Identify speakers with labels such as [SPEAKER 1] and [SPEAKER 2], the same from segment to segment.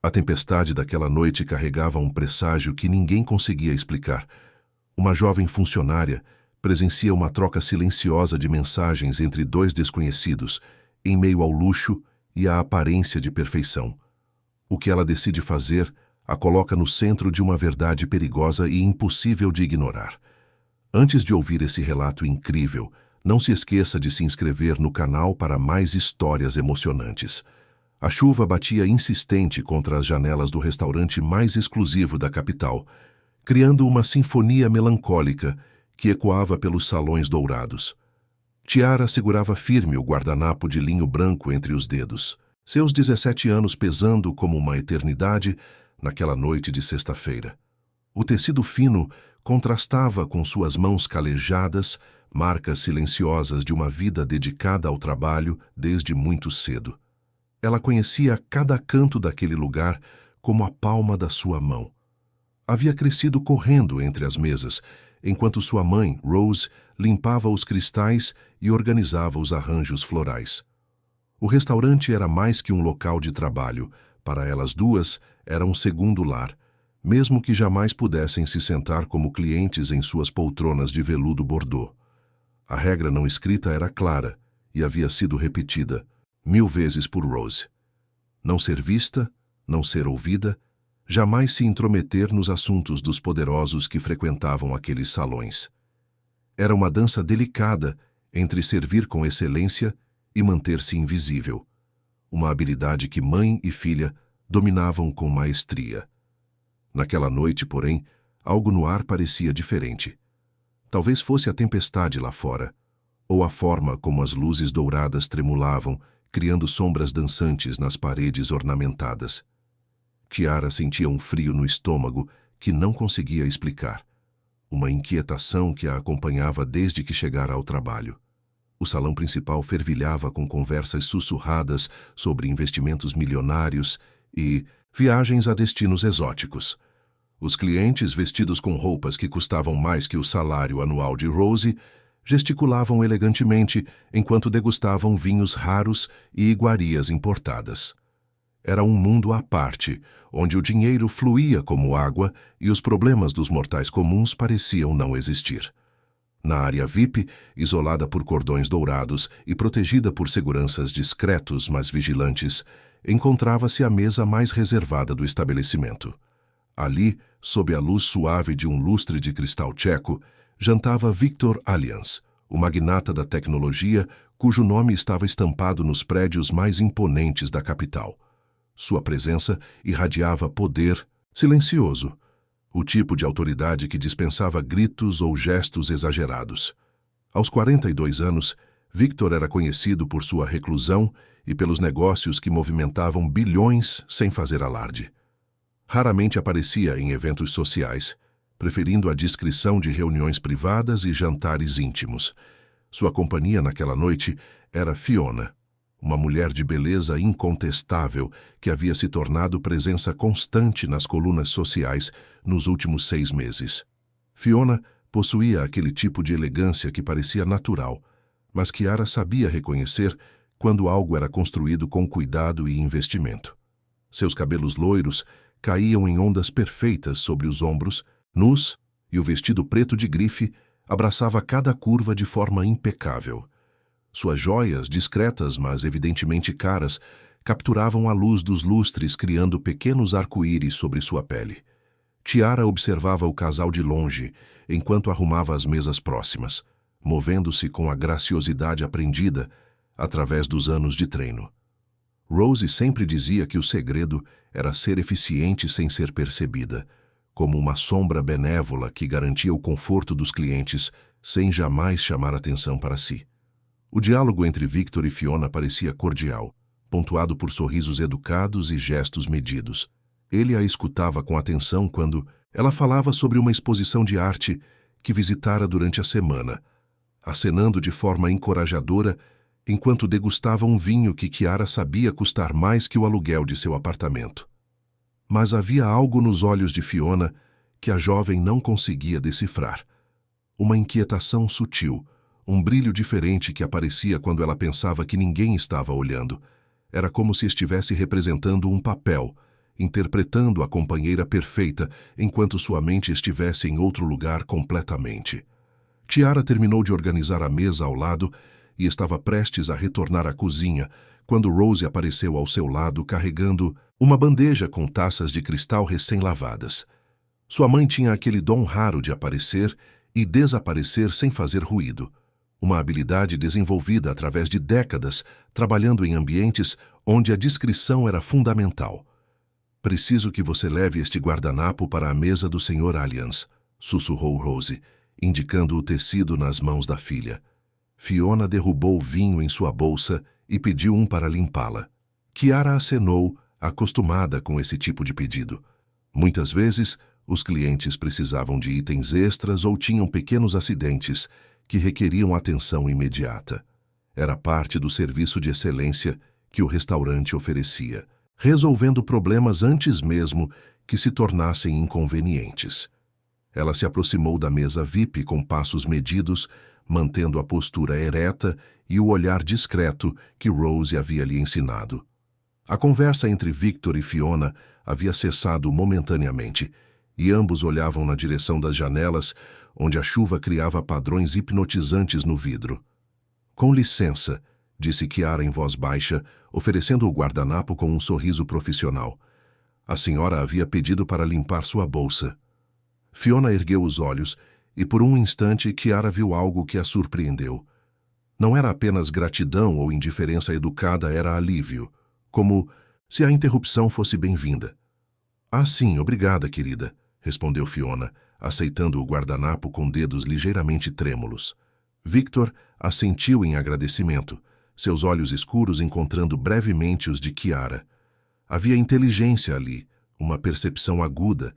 [SPEAKER 1] A tempestade daquela noite carregava um presságio que ninguém conseguia explicar. Uma jovem funcionária presencia uma troca silenciosa de mensagens entre dois desconhecidos, em meio ao luxo e à aparência de perfeição. O que ela decide fazer a coloca no centro de uma verdade perigosa e impossível de ignorar. Antes de ouvir esse relato incrível, não se esqueça de se inscrever no canal para mais histórias emocionantes. A chuva batia insistente contra as janelas do restaurante mais exclusivo da capital, criando uma sinfonia melancólica que ecoava pelos salões dourados. Tiara segurava firme o guardanapo de linho branco entre os dedos, seus 17 anos pesando como uma eternidade naquela noite de sexta-feira. O tecido fino contrastava com suas mãos calejadas, marcas silenciosas de uma vida dedicada ao trabalho desde muito cedo. Ela conhecia cada canto daquele lugar como a palma da sua mão. Havia crescido correndo entre as mesas, enquanto sua mãe, Rose, limpava os cristais e organizava os arranjos florais. O restaurante era mais que um local de trabalho. Para elas duas, era um segundo lar, mesmo que jamais pudessem se sentar como clientes em suas poltronas de veludo bordô. A regra não escrita era clara e havia sido repetida 1000 vezes por Rose. Não ser vista, não ser ouvida, jamais se intrometer nos assuntos dos poderosos que frequentavam aqueles salões. Era uma dança delicada entre servir com excelência e manter-se invisível, uma habilidade que mãe e filha dominavam com maestria. Naquela noite, porém, algo no ar parecia diferente. Talvez fosse a tempestade lá fora, ou a forma como as luzes douradas tremulavam, criando sombras dançantes nas paredes ornamentadas. Tiara sentia um frio no estômago que não conseguia explicar, uma inquietação que a acompanhava desde que chegara ao trabalho. O salão principal fervilhava com conversas sussurradas sobre investimentos milionários e viagens a destinos exóticos. Os clientes, vestidos com roupas que custavam mais que o salário anual de Rose, gesticulavam elegantemente enquanto degustavam vinhos raros e iguarias importadas. Era um mundo à parte, onde o dinheiro fluía como água e os problemas dos mortais comuns pareciam não existir. Na área VIP, isolada por cordões dourados e protegida por seguranças discretos, mas vigilantes, encontrava-se a mesa mais reservada do estabelecimento. Ali, sob a luz suave de um lustre de cristal tcheco, jantava Viktor Allianz, o magnata da tecnologia cujo nome estava estampado nos prédios mais imponentes da capital. Sua presença irradiava poder silencioso, o tipo de autoridade que dispensava gritos ou gestos exagerados. Aos 42 anos, Viktor era conhecido por sua reclusão e pelos negócios que movimentavam bilhões sem fazer alarde. Raramente aparecia em eventos sociais, preferindo a discrição de reuniões privadas e jantares íntimos. Sua companhia naquela noite era Fiona, uma mulher de beleza incontestável que havia se tornado presença constante nas colunas sociais nos últimos 6 meses. Fiona possuía aquele tipo de elegância que parecia natural, mas Kiara sabia reconhecer quando algo era construído com cuidado e investimento. Seus cabelos loiros caíam em ondas perfeitas sobre os ombros, nus, e o vestido preto de grife abraçava cada curva de forma impecável. Suas joias, discretas mas evidentemente caras, capturavam a luz dos lustres, criando pequenos arco-íris sobre sua pele. Tiara observava o casal de longe, enquanto arrumava as mesas próximas, movendo-se com a graciosidade aprendida através dos anos de treino. Rose sempre dizia que o segredo era ser eficiente sem ser percebida, como uma sombra benévola que garantia o conforto dos clientes sem jamais chamar atenção para si. O diálogo entre Viktor e Fiona parecia cordial, pontuado por sorrisos educados e gestos medidos. Ele a escutava com atenção quando ela falava sobre uma exposição de arte que visitara durante a semana, acenando de forma encorajadora enquanto degustava um vinho que Kiara sabia custar mais que o aluguel de seu apartamento. Mas havia algo nos olhos de Fiona que a jovem não conseguia decifrar. Uma inquietação sutil, um brilho diferente que aparecia quando ela pensava que ninguém estava olhando. Era como se estivesse representando um papel, interpretando a companheira perfeita enquanto sua mente estivesse em outro lugar completamente. Kiara terminou de organizar a mesa ao lado e estava prestes a retornar à cozinha quando Rose apareceu ao seu lado carregando uma bandeja com taças de cristal recém-lavadas. Sua mãe tinha aquele dom raro de aparecer e desaparecer sem fazer ruído, uma habilidade desenvolvida através de décadas trabalhando em ambientes onde a discrição era fundamental. "Preciso que você leve este guardanapo para a mesa do Sr. Alliance", sussurrou Rose, indicando o tecido nas mãos da filha. Fiona derrubou o vinho em sua bolsa e pediu um para limpá-la. Kiara acenou, acostumada com esse tipo de pedido. Muitas vezes, os clientes precisavam de itens extras ou tinham pequenos acidentes que requeriam atenção imediata. Era parte do serviço de excelência que o restaurante oferecia, resolvendo problemas antes mesmo que se tornassem inconvenientes. Ela se aproximou da mesa VIP com passos medidos, mantendo a postura ereta e o olhar discreto que Rose havia lhe ensinado. A conversa entre Victor e Fiona havia cessado momentaneamente, e ambos olhavam na direção das janelas, onde a chuva criava padrões hipnotizantes no vidro. "Com licença", disse Kiara em voz baixa, oferecendo o guardanapo com um sorriso profissional. A senhora havia pedido para limpar sua bolsa. Fiona ergueu os olhos, e por um instante Kiara viu algo que a surpreendeu. Não era apenas gratidão ou indiferença educada, era alívio, como se a interrupção fosse bem-vinda. "Ah, sim, obrigada, querida", respondeu Fiona, aceitando o guardanapo com dedos ligeiramente trêmulos. Victor assentiu em agradecimento, seus olhos escuros encontrando brevemente os de Kiara. Havia inteligência ali, uma percepção aguda,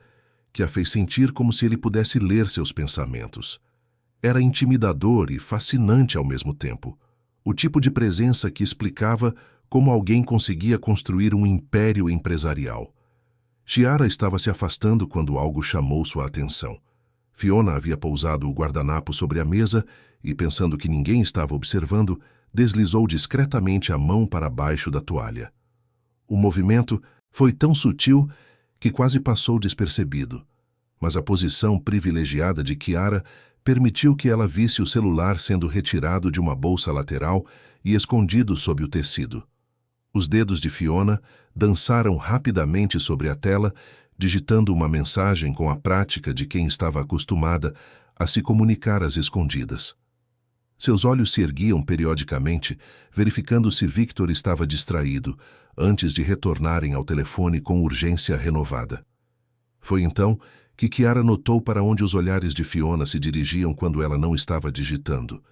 [SPEAKER 1] que a fez sentir como se ele pudesse ler seus pensamentos. Era intimidador e fascinante ao mesmo tempo, o tipo de presença que explicava como alguém conseguia construir um império empresarial. Kiara estava se afastando quando algo chamou sua atenção. Fiona havia pousado o guardanapo sobre a mesa e, pensando que ninguém estava observando, deslizou discretamente a mão para baixo da toalha. O movimento foi tão sutil que quase passou despercebido, mas a posição privilegiada de Kiara permitiu que ela visse o celular sendo retirado de uma bolsa lateral e escondido sob o tecido. Os dedos de Fiona dançaram rapidamente sobre a tela, digitando uma mensagem com a prática de quem estava acostumada a se comunicar às escondidas. Seus olhos se erguiam periodicamente, verificando se Victor estava distraído, antes de retornarem ao telefone com urgência renovada. Foi então que Kiara notou para onde os olhares de Fiona se dirigiam quando ela não estava digitando.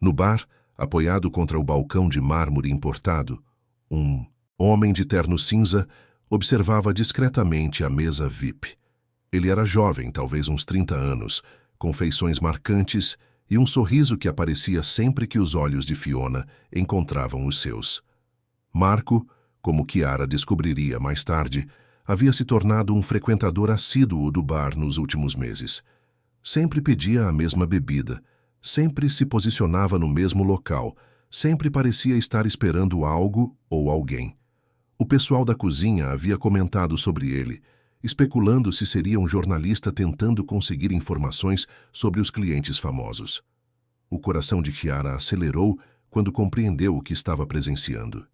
[SPEAKER 1] No bar, apoiado contra o balcão de mármore importado, um homem de terno cinza observava discretamente a mesa VIP. Ele era jovem, talvez uns 30 anos, com feições marcantes e um sorriso que aparecia sempre que os olhos de Fiona encontravam os seus. Marco, como Kiara descobriria mais tarde, havia se tornado um frequentador assíduo do bar nos últimos meses. Sempre pedia a mesma bebida, sempre se posicionava no mesmo local, sempre parecia estar esperando algo ou alguém. O pessoal da cozinha havia comentado sobre ele, especulando se seria um jornalista tentando conseguir informações sobre os clientes famosos. O coração de Kiara acelerou quando compreendeu o que estava presenciando.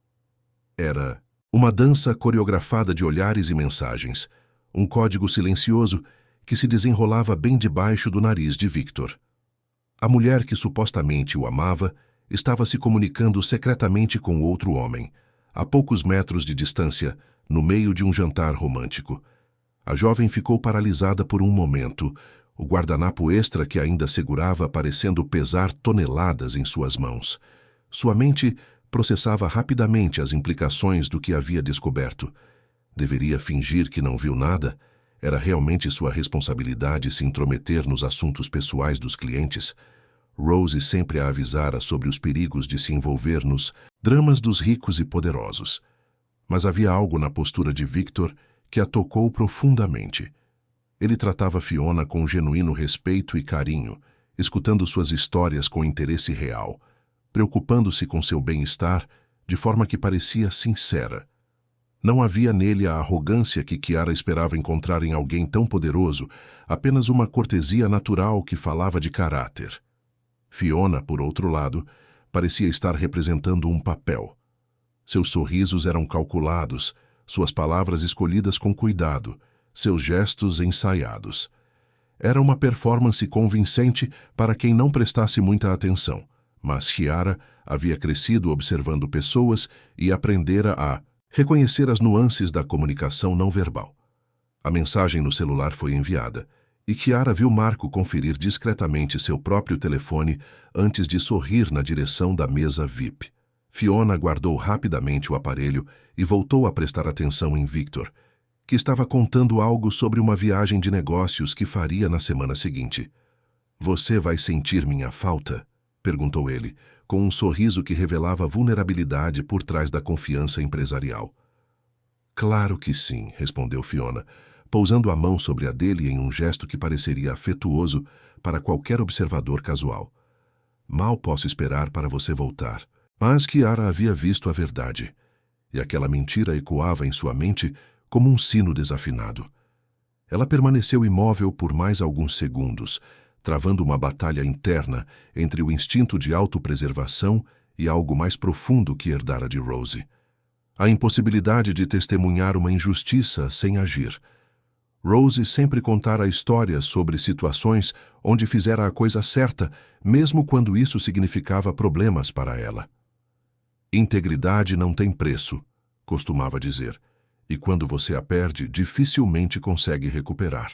[SPEAKER 1] Era uma dança coreografada de olhares e mensagens, um código silencioso que se desenrolava bem debaixo do nariz de Victor. A mulher que supostamente o amava estava se comunicando secretamente com outro homem, a poucos metros de distância, no meio de um jantar romântico. A jovem ficou paralisada por um momento, o guardanapo extra que ainda segurava parecendo pesar toneladas em suas mãos. Sua mente processava rapidamente as implicações do que havia descoberto. Deveria fingir que não viu nada? Era realmente sua responsabilidade se intrometer nos assuntos pessoais dos clientes? Rose sempre a avisara sobre os perigos de se envolver nos dramas dos ricos e poderosos. Mas havia algo na postura de Victor que a tocou profundamente. Ele tratava Fiona com genuíno respeito e carinho, escutando suas histórias com interesse real, preocupando-se com seu bem-estar de forma que parecia sincera. Não havia nele a arrogância que Chiara esperava encontrar em alguém tão poderoso, apenas uma cortesia natural que falava de caráter. Fiona, por outro lado, parecia estar representando um papel. Seus sorrisos eram calculados, suas palavras escolhidas com cuidado, seus gestos ensaiados. Era uma performance convincente para quem não prestasse muita atenção, mas Chiara havia crescido observando pessoas e aprendera a reconhecer as nuances da comunicação não verbal. A mensagem no celular foi enviada, e Chiara viu Marco conferir discretamente seu próprio telefone antes de sorrir na direção da mesa VIP. Fiona guardou rapidamente o aparelho e voltou a prestar atenção em Victor, que estava contando algo sobre uma viagem de negócios que faria na semana seguinte. "Você vai sentir minha falta?" perguntou ele, com um sorriso que revelava vulnerabilidade por trás da confiança empresarial. "Claro que sim", respondeu Fiona, pousando a mão sobre a dele em um gesto que pareceria afetuoso para qualquer observador casual. "Mal posso esperar para você voltar." Mas Chiara havia visto a verdade, e aquela mentira ecoava em sua mente como um sino desafinado. Ela permaneceu imóvel por mais alguns segundos, travando uma batalha interna entre o instinto de autopreservação e algo mais profundo que herdara de Rose. A impossibilidade de testemunhar uma injustiça sem agir. Rose sempre contara histórias sobre situações onde fizera a coisa certa, mesmo quando isso significava problemas para ela. "Integridade não tem preço", costumava dizer, e quando você a perde, dificilmente consegue recuperar.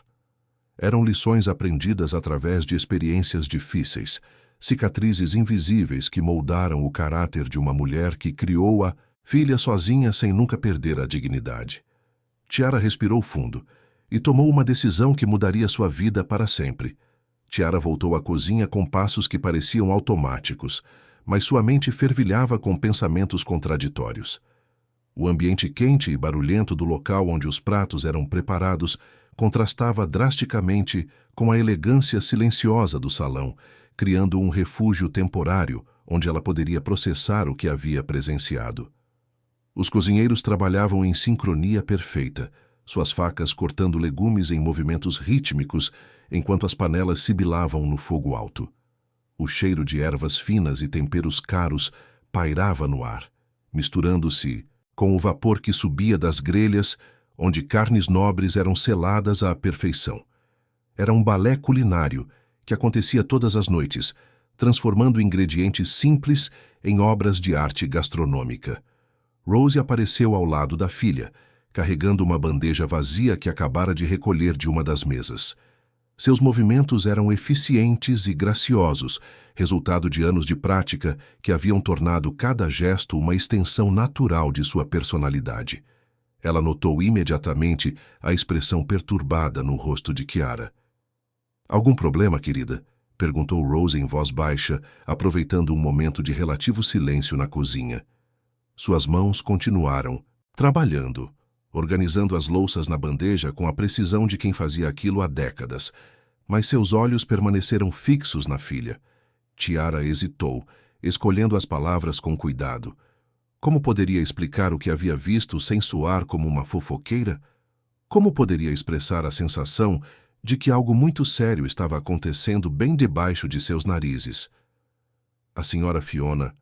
[SPEAKER 1] Eram lições aprendidas através de experiências difíceis, cicatrizes invisíveis que moldaram o caráter de uma mulher que criou a filha sozinha sem nunca perder a dignidade. Chiara respirou fundo e tomou uma decisão que mudaria sua vida para sempre. Chiara voltou à cozinha com passos que pareciam automáticos, mas sua mente fervilhava com pensamentos contraditórios. O ambiente quente e barulhento do local onde os pratos eram preparados contrastava drasticamente com a elegância silenciosa do salão, criando um refúgio temporário onde ela poderia processar o que havia presenciado. Os cozinheiros trabalhavam em sincronia perfeita, suas facas cortando legumes em movimentos rítmicos enquanto as panelas sibilavam no fogo alto. O cheiro de ervas finas e temperos caros pairava no ar, misturando-se com o vapor que subia das grelhas, onde carnes nobres eram seladas à perfeição. Era um balé culinário que acontecia todas as noites, transformando ingredientes simples em obras de arte gastronômica. Rose apareceu ao lado da filha, carregando uma bandeja vazia que acabara de recolher de uma das mesas. Seus movimentos eram eficientes e graciosos, resultado de anos de prática que haviam tornado cada gesto uma extensão natural de sua personalidade. Ela notou imediatamente a expressão perturbada no rosto de Chiara. "Algum problema, querida?" perguntou Rose em voz baixa, aproveitando um momento de relativo silêncio na cozinha. Suas mãos continuaram trabalhando, organizando as louças na bandeja com a precisão de quem fazia aquilo há décadas, mas seus olhos permaneceram fixos na filha. Chiara hesitou, escolhendo as palavras com cuidado. Como poderia explicar o que havia visto sem soar como uma fofoqueira? Como poderia expressar a sensação de que algo muito sério estava acontecendo bem debaixo de seus narizes? "A senhora Fiona,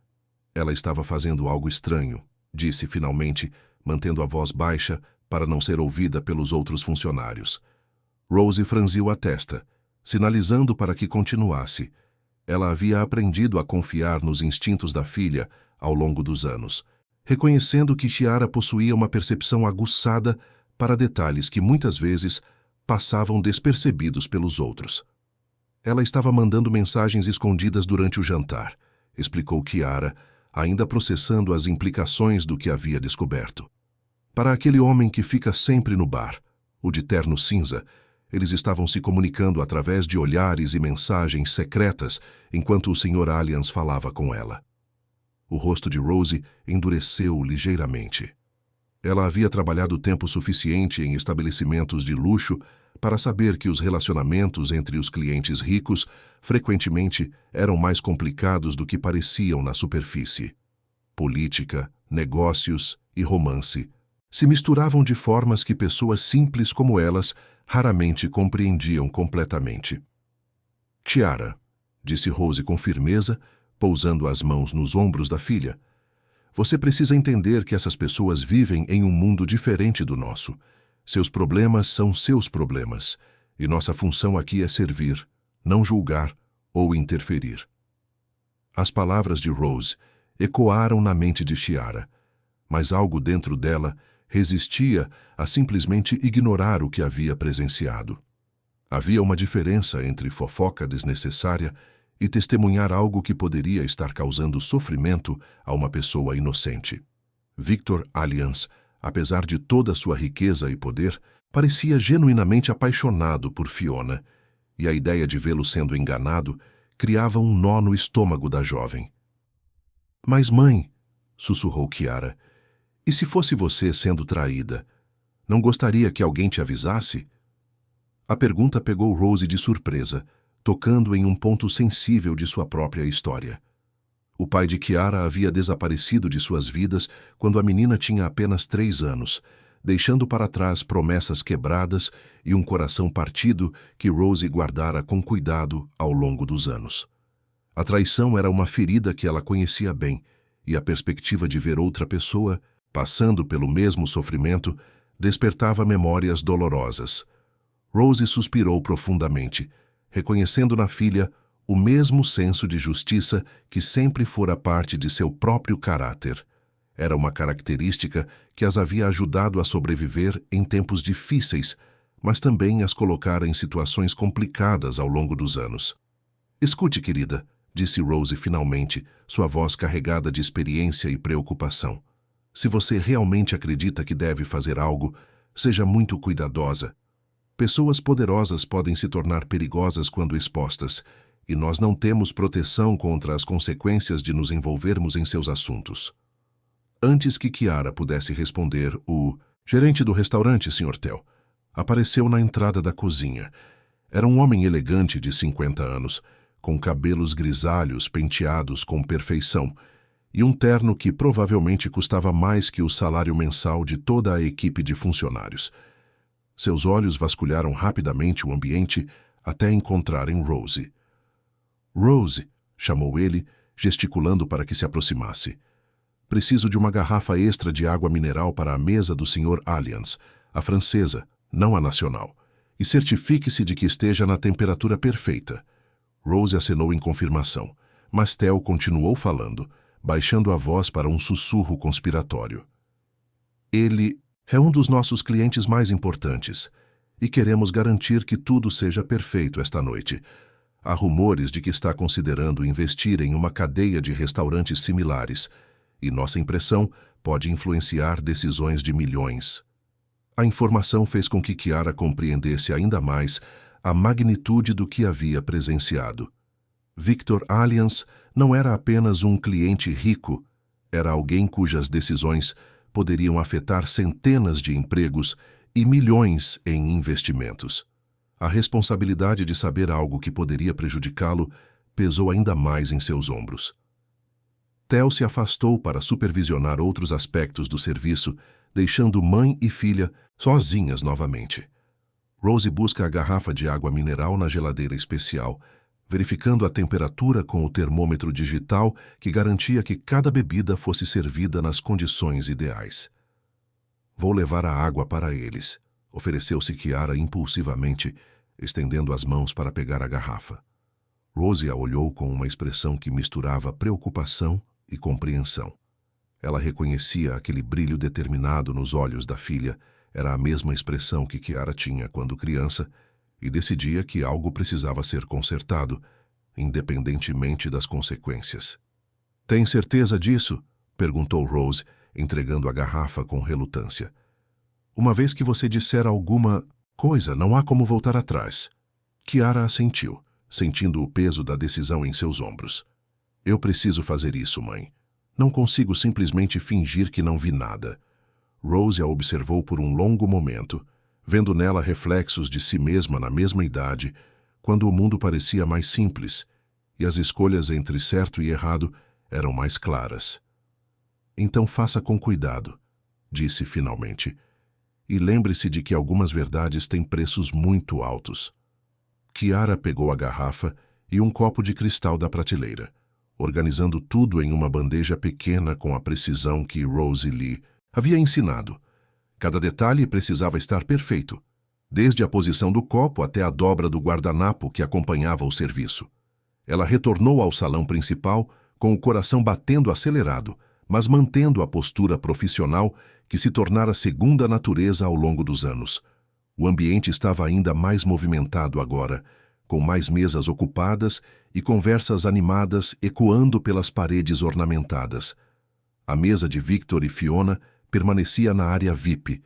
[SPEAKER 1] ela estava fazendo algo estranho", disse finalmente, mantendo a voz baixa para não ser ouvida pelos outros funcionários. Rose franziu a testa, sinalizando para que continuasse. Ela havia aprendido a confiar nos instintos da filha ao longo dos anos, reconhecendo que Chiara possuía uma percepção aguçada para detalhes que muitas vezes passavam despercebidos pelos outros. "Ela estava mandando mensagens escondidas durante o jantar", explicou Chiara, ainda processando as implicações do que havia descoberto. "Para aquele homem que fica sempre no bar, o de terno cinza, eles estavam se comunicando através de olhares e mensagens secretas enquanto o Sr. Allians falava com ela." O rosto de Rose endureceu ligeiramente. Ela havia trabalhado tempo suficiente em estabelecimentos de luxo para saber que os relacionamentos entre os clientes ricos frequentemente eram mais complicados do que pareciam na superfície. Política, negócios e romance Se misturavam de formas que pessoas simples como elas raramente compreendiam completamente. Kiara, disse Rose com firmeza, pousando as mãos nos ombros da filha. Você precisa entender que essas pessoas vivem em um mundo diferente do nosso. Seus problemas são seus problemas, e nossa função aqui é servir, não julgar ou interferir. As palavras de Rose ecoaram na mente de Kiara, mas algo dentro dela resistia a simplesmente ignorar o que havia presenciado. Havia uma diferença entre fofoca desnecessária e testemunhar algo que poderia estar causando sofrimento a uma pessoa inocente. Victor Alliance, apesar de toda sua riqueza e poder, parecia genuinamente apaixonado por Fiona, e a ideia de vê-lo sendo enganado criava um nó no estômago da jovem. Mas, mãe, sussurrou Kiara, e se fosse você sendo traída, não gostaria que alguém te avisasse? A pergunta pegou Rose de surpresa, tocando em um ponto sensível de sua própria história. O pai de Kiara havia desaparecido de suas vidas quando a menina tinha apenas 3 anos, deixando para trás promessas quebradas e um coração partido que Rose guardara com cuidado ao longo dos anos. A traição era uma ferida que ela conhecia bem, e a perspectiva de ver outra pessoa, passando pelo mesmo sofrimento, despertava memórias dolorosas. Rose suspirou profundamente, reconhecendo na filha o mesmo senso de justiça que sempre fora parte de seu próprio caráter. Era uma característica que as havia ajudado a sobreviver em tempos difíceis, mas também as colocara em situações complicadas ao longo dos anos. Escute, querida, disse Rose finalmente, sua voz carregada de experiência e preocupação. Se você realmente acredita que deve fazer algo, seja muito cuidadosa. Pessoas poderosas podem se tornar perigosas quando expostas, e nós não temos proteção contra as consequências de nos envolvermos em seus assuntos. Antes que Kiara pudesse responder, o gerente do restaurante, Sr. Tell, apareceu na entrada da cozinha. Era um homem elegante de 50 anos, com cabelos grisalhos penteados com perfeição, e um terno que provavelmente custava mais que o salário mensal de toda a equipe de funcionários. Seus olhos vasculharam rapidamente o ambiente até encontrarem Rose. Rose, chamou ele, gesticulando para que se aproximasse. Preciso de uma garrafa extra de água mineral para a mesa do Sr. Alliance, a francesa, não a nacional, e certifique-se de que esteja na temperatura perfeita. Rose acenou em confirmação, mas Theo continuou falando, baixando a voz para um sussurro conspiratório. Ele é um dos nossos clientes mais importantes, e queremos garantir que tudo seja perfeito esta noite. Há rumores de que está considerando investir em uma cadeia de restaurantes similares, e nossa impressão pode influenciar decisões de milhões. A informação fez com que Kiara compreendesse ainda mais a magnitude do que havia presenciado. Victor Alliance não era apenas um cliente rico, era alguém cujas decisões poderiam afetar centenas de empregos e milhões em investimentos. A responsabilidade de saber algo que poderia prejudicá-lo pesou ainda mais em seus ombros. Theo se afastou para supervisionar outros aspectos do serviço, deixando mãe e filha sozinhas novamente. Rose busca a garrafa de água mineral na geladeira especial, verificando a temperatura com o termômetro digital que garantia que cada bebida fosse servida nas condições ideais. Vou levar a água para eles, ofereceu-se Kiara impulsivamente, estendendo as mãos para pegar a garrafa. Rose a olhou com uma expressão que misturava preocupação e compreensão. Ela reconhecia aquele brilho determinado nos olhos da filha, era a mesma expressão que Kiara tinha quando criança, e decidia que algo precisava ser consertado, independentemente das consequências. Tem certeza disso? Perguntou Rose, entregando a garrafa com relutância. Uma vez que você disser alguma coisa, não há como voltar atrás. Kiara assentiu, sentindo o peso da decisão em seus ombros. Eu preciso fazer isso, mãe. Não consigo simplesmente fingir que não vi nada. Rose a observou por um longo momento, vendo nela reflexos de si mesma na mesma idade, quando o mundo parecia mais simples, e as escolhas entre certo e errado eram mais claras. Então faça com cuidado. disse finalmente. E lembre-se de que algumas verdades têm preços muito altos. Kiara pegou a garrafa e um copo de cristal da prateleira, organizando tudo em uma bandeja pequena com a precisão que Rose Lee havia ensinado. Cada detalhe precisava estar perfeito, desde a posição do copo até a dobra do guardanapo que acompanhava o serviço. Ela retornou ao salão principal com o coração batendo acelerado, mas mantendo a postura profissional que se tornara segunda natureza ao longo dos anos. O ambiente estava ainda mais movimentado agora, com mais mesas ocupadas e conversas animadas ecoando pelas paredes ornamentadas. A mesa de Victor e Fiona permanecia na área VIP,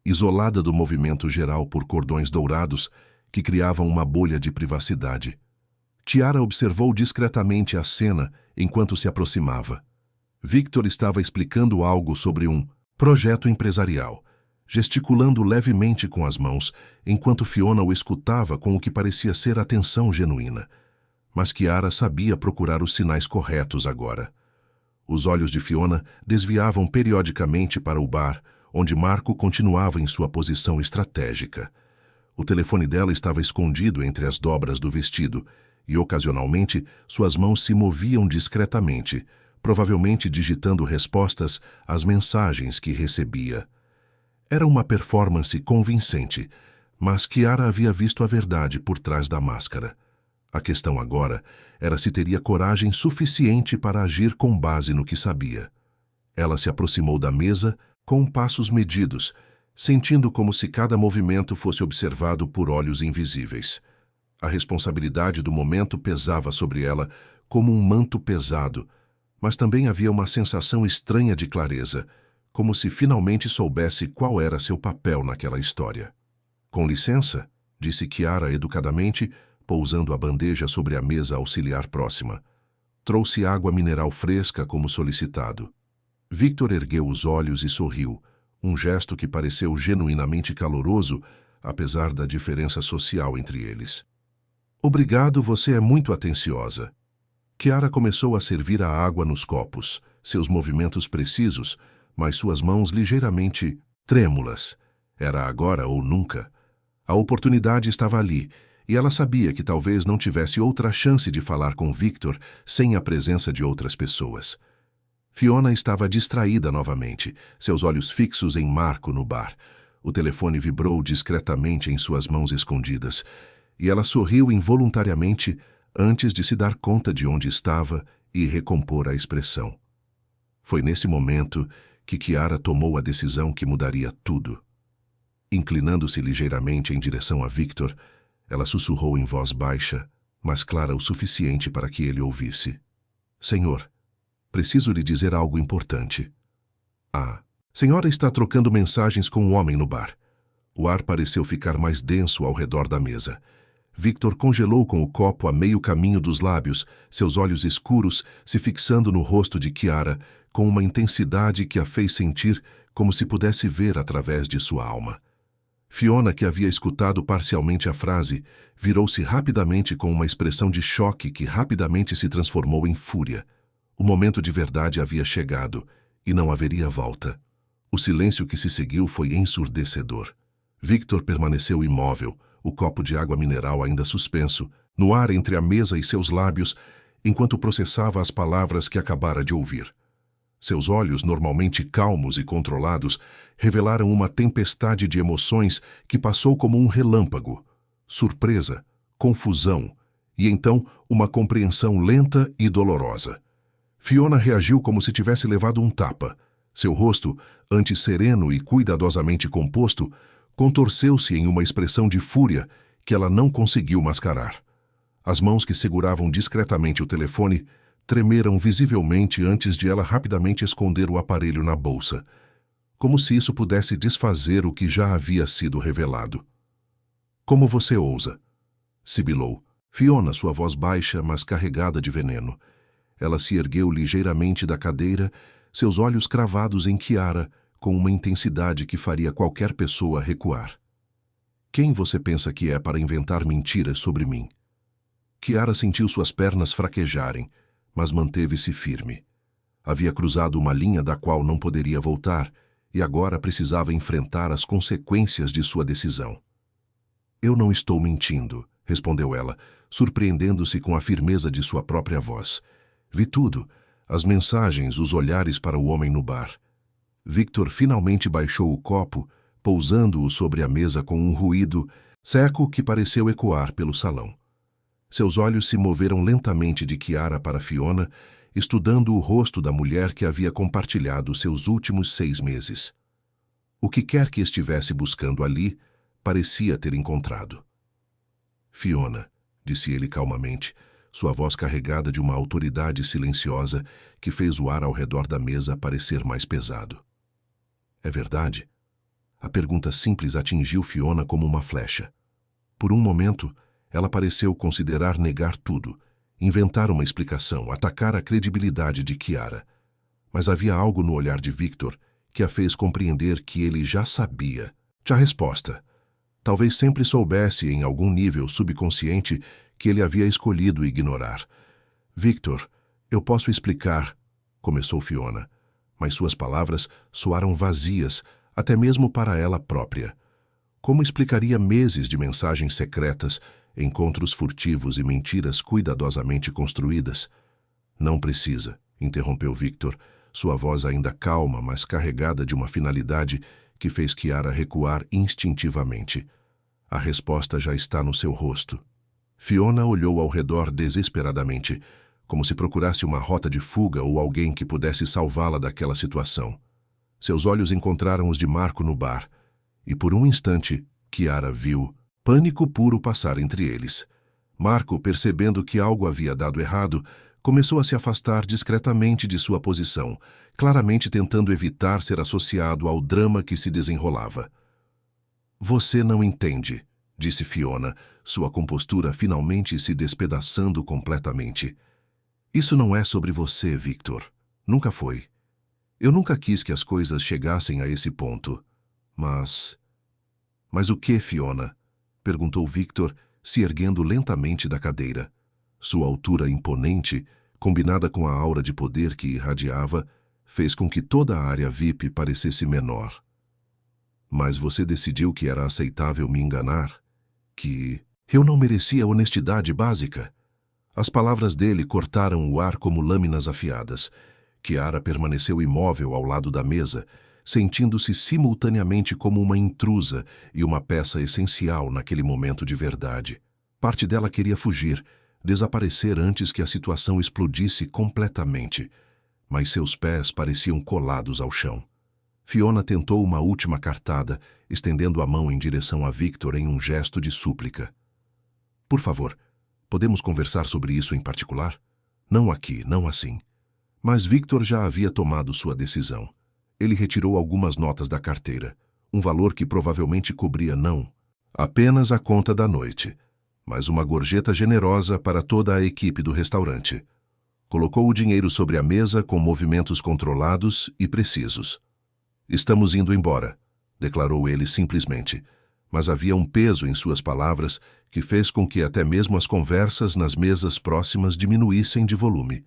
[SPEAKER 1] isolada do movimento geral por cordões dourados que criavam uma bolha de privacidade. Tiara observou discretamente a cena enquanto se aproximava. Victor estava explicando algo sobre um projeto empresarial, gesticulando levemente com as mãos, enquanto Fiona o escutava com o que parecia ser atenção genuína. Mas Kiara sabia procurar os sinais corretos agora. Os olhos de Fiona desviavam periodicamente para o bar, onde Marco continuava em sua posição estratégica. O telefone dela estava escondido entre as dobras do vestido, e ocasionalmente suas mãos se moviam discretamente, provavelmente digitando respostas às mensagens que recebia. Era uma performance convincente, mas Kiara havia visto a verdade por trás da máscara. A questão agora era se teria coragem suficiente para agir com base no que sabia. Ela se aproximou da mesa com passos medidos, sentindo como se cada movimento fosse observado por olhos invisíveis. A responsabilidade do momento pesava sobre ela como um manto pesado, mas também havia uma sensação estranha de clareza, como se finalmente soubesse qual era seu papel naquela história. "Com licença", disse Kiara educadamente, pousando a bandeja sobre a mesa auxiliar próxima. Trouxe água mineral fresca como solicitado. Victor ergueu os olhos e sorriu, um gesto que pareceu genuinamente caloroso, apesar da diferença social entre eles. "Obrigado, você é muito atenciosa." Kiara começou a servir a água nos copos, seus movimentos precisos, mas suas mãos ligeiramente trêmulas. Era agora ou nunca. A oportunidade estava ali, e ela sabia que talvez não tivesse outra chance de falar com Victor sem a presença de outras pessoas. Fiona estava distraída novamente, seus olhos fixos em Marco no bar. O telefone vibrou discretamente em suas mãos escondidas, e ela sorriu involuntariamente antes de se dar conta de onde estava e recompor a expressão. Foi nesse momento que Kiara tomou a decisão que mudaria tudo. Inclinando-se ligeiramente em direção a Victor, ela sussurrou em voz baixa, mas clara o suficiente para que ele ouvisse. "Senhor, preciso lhe dizer algo importante." "Ah, senhora está trocando mensagens com um homem no bar." O ar pareceu ficar mais denso ao redor da mesa. Victor congelou com o copo a meio caminho dos lábios, seus olhos escuros se fixando no rosto de Kiara, com uma intensidade que a fez sentir como se pudesse ver através de sua alma. Fiona, que havia escutado parcialmente a frase, virou-se rapidamente com uma expressão de choque que rapidamente se transformou em fúria. O momento de verdade havia chegado, e não haveria volta. O silêncio que se seguiu foi ensurdecedor. Victor permaneceu imóvel, o copo de água mineral ainda suspenso, no ar entre a mesa e seus lábios, enquanto processava as palavras que acabara de ouvir. Seus olhos, normalmente calmos e controlados, revelaram uma tempestade de emoções que passou como um relâmpago. Surpresa, confusão e então uma compreensão lenta e dolorosa. Fiona reagiu como se tivesse levado um tapa. Seu rosto, antes sereno e cuidadosamente composto, contorceu-se em uma expressão de fúria que ela não conseguiu mascarar. As mãos que seguravam discretamente o telefone tremeram visivelmente antes de ela rapidamente esconder o aparelho na bolsa, como se isso pudesse desfazer o que já havia sido revelado. "Como você ousa?" sibilou Fiona, sua voz baixa, mas carregada de veneno. Ela se ergueu ligeiramente da cadeira, seus olhos cravados em Kiara, com uma intensidade que faria qualquer pessoa recuar. "Quem você pensa que é para inventar mentiras sobre mim?" Kiara sentiu suas pernas fraquejarem, mas manteve-se firme. Havia cruzado uma linha da qual não poderia voltar, e agora precisava enfrentar as consequências de sua decisão. Eu não estou mentindo, respondeu ela, surpreendendo-se com a firmeza de sua própria voz. Vi tudo, as mensagens, os olhares para o homem no bar. Victor finalmente baixou o copo, pousando-o sobre a mesa com um ruído seco que pareceu ecoar pelo salão. Seus olhos se moveram lentamente de Chiara para Fiona, estudando o rosto da mulher que havia compartilhado seus últimos 6 meses. O que quer que estivesse buscando ali, parecia ter encontrado. Fiona, disse ele calmamente, sua voz carregada de uma autoridade silenciosa que fez o ar ao redor da mesa parecer mais pesado. É verdade? A pergunta simples atingiu Fiona como uma flecha. Por um momento, ela pareceu considerar negar tudo, inventar uma explicação, atacar a credibilidade de Chiara. Mas havia algo no olhar de Victor que a fez compreender que ele já sabia. A resposta. Talvez sempre soubesse, em algum nível subconsciente, que ele havia escolhido ignorar. Victor, eu posso explicar, começou Fiona, mas suas palavras soaram vazias, até mesmo para ela própria. Como explicaria meses de mensagens secretas, encontros furtivos e mentiras cuidadosamente construídas? Não precisa, interrompeu Victor, sua voz ainda calma, mas carregada de uma finalidade que fez Chiara recuar instintivamente. A resposta já está no seu rosto. Fiona olhou ao redor desesperadamente, como se procurasse uma rota de fuga ou alguém que pudesse salvá-la daquela situação. Seus olhos encontraram os de Marco no bar, e por um instante, Chiara viu pânico puro passar entre eles. Marco, percebendo que algo havia dado errado, começou a se afastar discretamente de sua posição, claramente tentando evitar ser associado ao drama que se desenrolava. Você não entende, disse Fiona, sua compostura finalmente se despedaçando completamente. Isso não é sobre você, Victor. Nunca foi. Eu nunca quis que as coisas chegassem a esse ponto. Mas o que, Fiona? Perguntou Victor, se erguendo lentamente da cadeira. Sua altura imponente, combinada com a aura de poder que irradiava, fez com que toda a área VIP parecesse menor. Mas você decidiu que era aceitável me enganar? Que eu não merecia honestidade básica? As palavras dele cortaram o ar como lâminas afiadas. Chiara permaneceu imóvel ao lado da mesa, sentindo-se simultaneamente como uma intrusa e uma peça essencial naquele momento de verdade. Parte dela queria fugir, desaparecer antes que a situação explodisse completamente, mas seus pés pareciam colados ao chão. Fiona tentou uma última cartada, estendendo a mão em direção a Victor em um gesto de súplica. Por favor, podemos conversar sobre isso em particular? Não aqui, não assim. Mas Victor já havia tomado sua decisão. Ele retirou algumas notas da carteira, um valor que provavelmente cobria não apenas a conta da noite, mas uma gorjeta generosa para toda a equipe do restaurante. Colocou o dinheiro sobre a mesa com movimentos controlados e precisos. Estamos indo embora, declarou ele simplesmente, mas havia um peso em suas palavras que fez com que até mesmo as conversas nas mesas próximas diminuíssem de volume.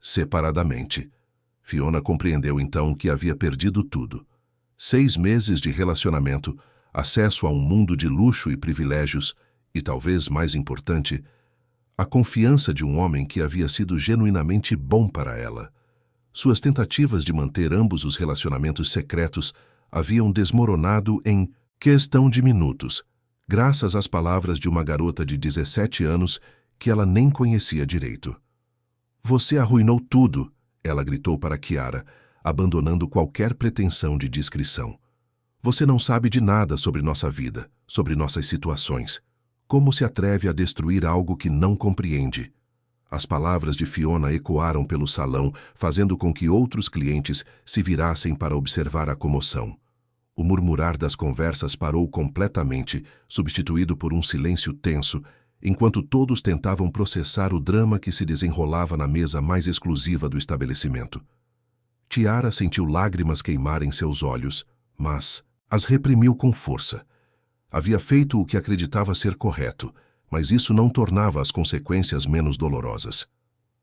[SPEAKER 1] Separadamente. Fiona compreendeu então que havia perdido tudo. 6 meses de relacionamento, acesso a um mundo de luxo e privilégios, e talvez mais importante, a confiança de um homem que havia sido genuinamente bom para ela. Suas tentativas de manter ambos os relacionamentos secretos haviam desmoronado em questão de minutos, graças às palavras de uma garota de 17 anos que ela nem conhecia direito. Você arruinou tudo, ela gritou para Chiara, abandonando qualquer pretensão de discrição. Você não sabe de nada sobre nossa vida, sobre nossas situações. Como se atreve a destruir algo que não compreende? As palavras de Fiona ecoaram pelo salão, fazendo com que outros clientes se virassem para observar a comoção. O murmurar das conversas parou completamente, substituído por um silêncio tenso, enquanto todos tentavam processar o drama que se desenrolava na mesa mais exclusiva do estabelecimento. Chiara sentiu lágrimas queimarem seus olhos, mas as reprimiu com força. Havia feito o que acreditava ser correto, mas isso não tornava as consequências menos dolorosas.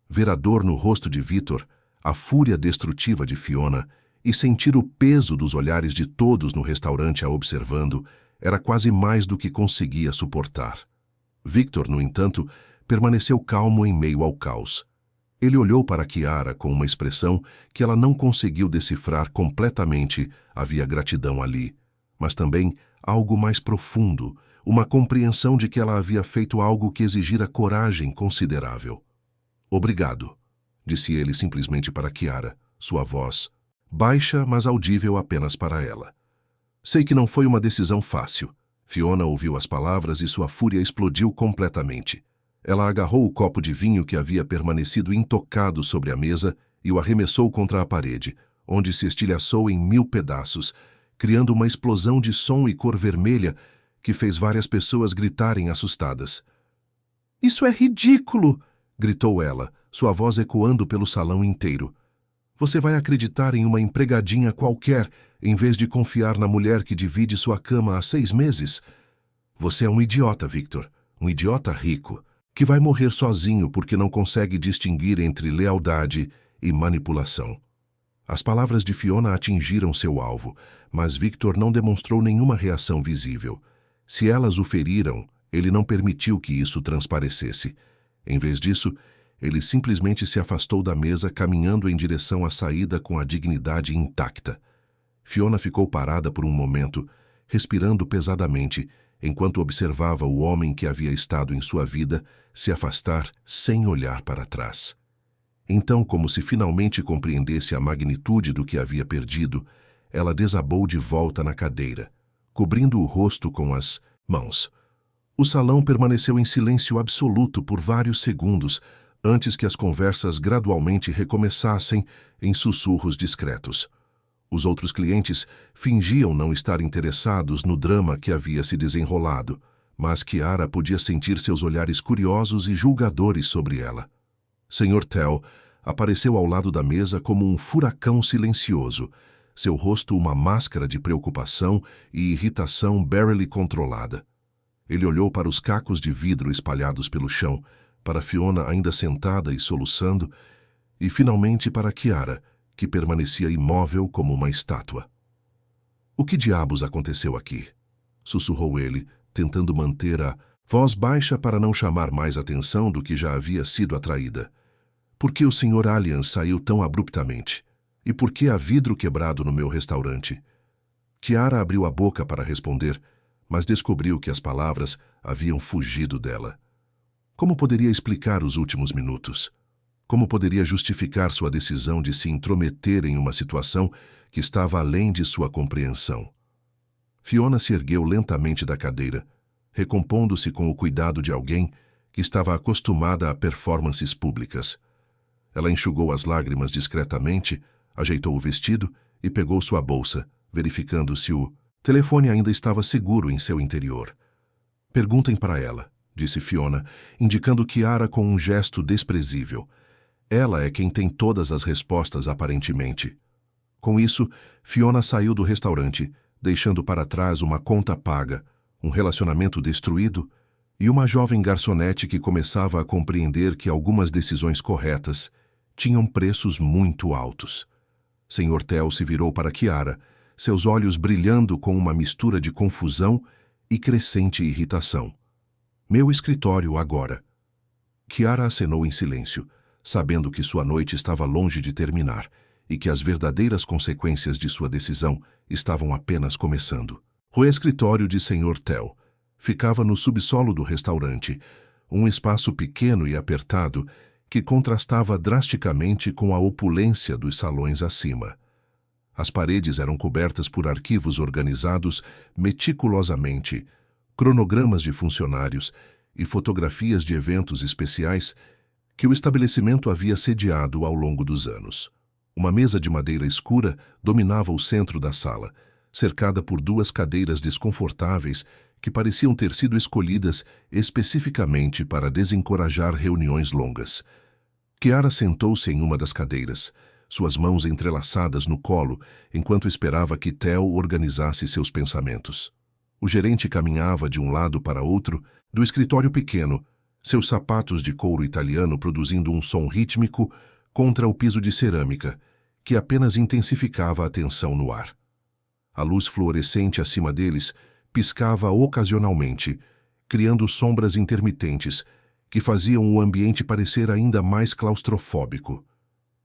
[SPEAKER 1] Ver a dor no rosto de Victor, a fúria destrutiva de Fiona e sentir o peso dos olhares de todos no restaurante a observando era quase mais do que conseguia suportar. Victor, no entanto, permaneceu calmo em meio ao caos. Ele olhou para Chiara com uma expressão que ela não conseguiu decifrar completamente. Havia gratidão ali, mas também algo mais profundo, uma compreensão de que ela havia feito algo que exigira coragem considerável. Obrigado, disse ele simplesmente para Chiara, sua voz baixa, mas audível apenas para ela. Sei que não foi uma decisão fácil. Fiona ouviu as palavras e sua fúria explodiu completamente. Ela agarrou o copo de vinho que havia permanecido intocado sobre a mesa e o arremessou contra a parede, onde se estilhaçou em 1000 pedaços, criando uma explosão de som e cor vermelha que fez várias pessoas gritarem assustadas. "Isso é ridículo!" gritou ela, sua voz ecoando pelo salão inteiro. "Você vai acreditar em uma empregadinha qualquer em vez de confiar na mulher que divide sua cama há 6 meses? Você é um idiota, Victor, um idiota rico, que vai morrer sozinho porque não consegue distinguir entre lealdade e manipulação." As palavras de Fiona atingiram seu alvo, mas Victor não demonstrou nenhuma reação visível. Se elas o feriram, ele não permitiu que isso transparecesse. Em vez disso, ele simplesmente se afastou da mesa, caminhando em direção à saída com a dignidade intacta. Fiona ficou parada por um momento, respirando pesadamente, enquanto observava o homem que havia estado em sua vida se afastar sem olhar para trás. Então, como se finalmente compreendesse a magnitude do que havia perdido, ela desabou de volta na cadeira, cobrindo o rosto com as mãos. O salão permaneceu em silêncio absoluto por vários segundos, antes que as conversas gradualmente recomeçassem em sussurros discretos. Os outros clientes fingiam não estar interessados no drama que havia se desenrolado, mas Chiara podia sentir seus olhares curiosos e julgadores sobre ela. Sr. Tell apareceu ao lado da mesa como um furacão silencioso, seu rosto uma máscara de preocupação e irritação barely controlada. Ele olhou para os cacos de vidro espalhados pelo chão, para Fiona ainda sentada e soluçando, e finalmente para Chiara, que permanecia imóvel como uma estátua. "O que diabos aconteceu aqui?" sussurrou ele, tentando manter a voz baixa para não chamar mais atenção do que já havia sido atraída. "Por que o Sr. Allian saiu tão abruptamente? E por que há vidro quebrado no meu restaurante?" Chiara abriu a boca para responder, mas descobriu que as palavras haviam fugido dela. Como poderia explicar os últimos minutos? Como poderia justificar sua decisão de se intrometer em uma situação que estava além de sua compreensão? Fiona se ergueu lentamente da cadeira, recompondo-se com o cuidado de alguém que estava acostumada a performances públicas. Ela enxugou as lágrimas discretamente, ajeitou o vestido e pegou sua bolsa, verificando se o telefone ainda estava seguro em seu interior. "Perguntem para ela", disse Fiona, indicando Chiara com um gesto desprezível. "Ela é quem tem todas as respostas, aparentemente." Com isso, Fiona saiu do restaurante, deixando para trás uma conta paga, um relacionamento destruído e uma jovem garçonete que começava a compreender que algumas decisões corretas tinham preços muito altos. Sr. Tell se virou para Chiara, seus olhos brilhando com uma mistura de confusão e crescente irritação. "Meu escritório agora." Chiara acenou em silêncio, sabendo que sua noite estava longe de terminar e que as verdadeiras consequências de sua decisão estavam apenas começando. O escritório de Sr. Tell ficava no subsolo do restaurante, um espaço pequeno e apertado que contrastava drasticamente com a opulência dos salões acima. As paredes eram cobertas por arquivos organizados meticulosamente, cronogramas de funcionários e fotografias de eventos especiais que o estabelecimento havia sediado ao longo dos anos. Uma mesa de madeira escura dominava o centro da sala, cercada por 2 cadeiras desconfortáveis que pareciam ter sido escolhidas especificamente para desencorajar reuniões longas. Chiara sentou-se em uma das cadeiras, suas mãos entrelaçadas no colo, enquanto esperava que Tell organizasse seus pensamentos. O gerente caminhava de um lado para outro do escritório pequeno, seus sapatos de couro italiano produzindo um som rítmico contra o piso de cerâmica, que apenas intensificava a tensão no ar. A luz fluorescente acima deles piscava ocasionalmente, criando sombras intermitentes que faziam o ambiente parecer ainda mais claustrofóbico.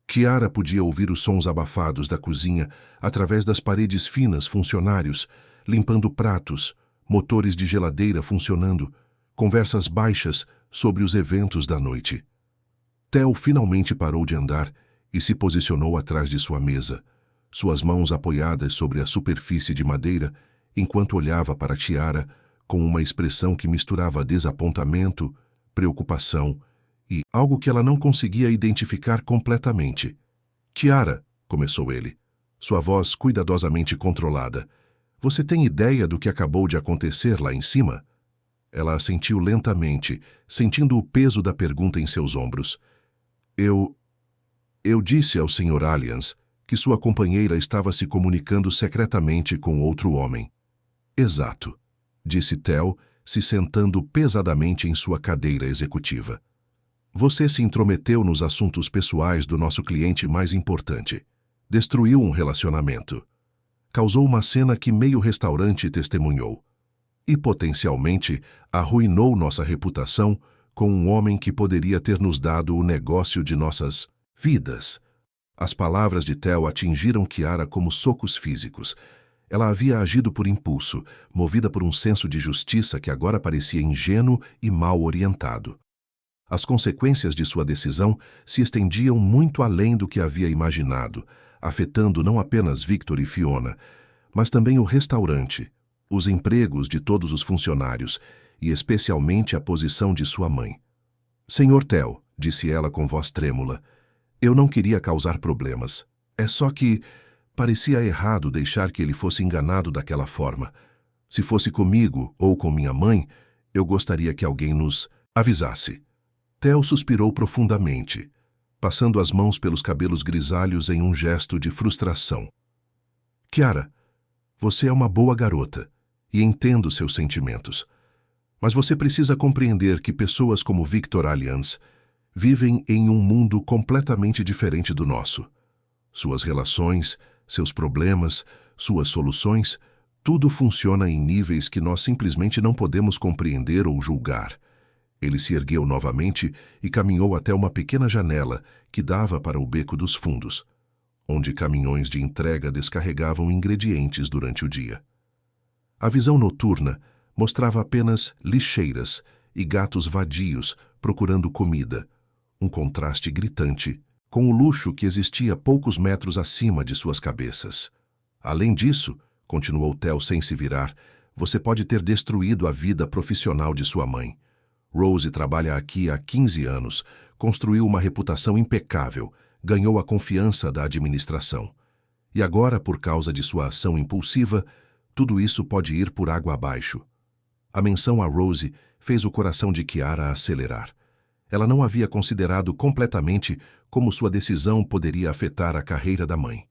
[SPEAKER 1] Kiara podia ouvir os sons abafados da cozinha através das paredes finas, funcionários, limpando pratos, motores de geladeira funcionando, conversas baixas sobre os eventos da noite. Theo finalmente parou de andar e se posicionou atrás de sua mesa, suas mãos apoiadas sobre a superfície de madeira, enquanto olhava para Kiara com uma expressão que misturava desapontamento, preocupação e algo que ela não conseguia identificar completamente. Kiara, começou ele, sua voz cuidadosamente controlada. Você tem ideia do que acabou de acontecer lá em cima? Ela assentiu lentamente, sentindo o peso da pergunta em seus ombros. Eu disse ao Sr. Allians que sua companheira estava se comunicando secretamente com outro homem. Exato, disse Theo, se sentando pesadamente em sua cadeira executiva. Você se intrometeu nos assuntos pessoais do nosso cliente mais importante. Destruiu um relacionamento. Causou uma cena que meio restaurante testemunhou. E, potencialmente, arruinou nossa reputação com um homem que poderia ter nos dado o negócio de nossas vidas. As palavras de Theo atingiram Kiara como socos físicos. Ela havia agido por impulso, movida por um senso de justiça que agora parecia ingênuo e mal orientado. As consequências de sua decisão se estendiam muito além do que havia imaginado, afetando não apenas Victor e Fiona, mas também o restaurante, os empregos de todos os funcionários e especialmente a posição de sua mãe. Senhor Theo, disse ela com voz trêmula, eu não queria causar problemas. É só que parecia errado deixar que ele fosse enganado daquela forma. Se fosse comigo ou com minha mãe, eu gostaria que alguém nos avisasse. Theo suspirou profundamente, passando as mãos pelos cabelos grisalhos em um gesto de frustração. Kiara, você é uma boa garota e entendo seus sentimentos. Mas você precisa compreender que pessoas como Victor Allians vivem em um mundo completamente diferente do nosso. Suas relações, seus problemas, suas soluções, tudo funciona em níveis que nós simplesmente não podemos compreender ou julgar. Ele se ergueu novamente e caminhou até uma pequena janela que dava para o beco dos fundos, onde caminhões de entrega descarregavam ingredientes durante o dia. A visão noturna mostrava apenas lixeiras e gatos vadios procurando comida, um contraste gritante com o luxo que existia poucos metros acima de suas cabeças. Além disso, continuou Theo sem se virar, você pode ter destruído a vida profissional de sua mãe. Rose trabalha aqui há 15 anos, construiu uma reputação impecável, ganhou a confiança da administração. E agora, por causa de sua ação impulsiva, tudo isso pode ir por água abaixo. A menção a Rose fez o coração de Kiara acelerar. Ela não havia considerado completamente como sua decisão poderia afetar a carreira da mãe.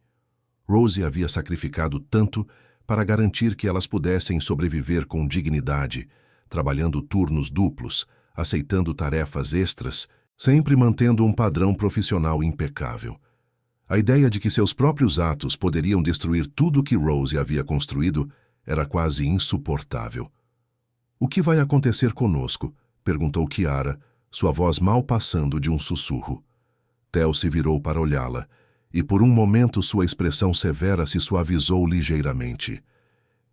[SPEAKER 1] Rose havia sacrificado tanto para garantir que elas pudessem sobreviver com dignidade, trabalhando turnos duplos, aceitando tarefas extras, sempre mantendo um padrão profissional impecável. A ideia de que seus próprios atos poderiam destruir tudo que Rose havia construído era quase insuportável. O que vai acontecer conosco? Perguntou Kiara, sua voz mal passando de um sussurro. Theo se virou para olhá-la, e por um momento sua expressão severa se suavizou ligeiramente.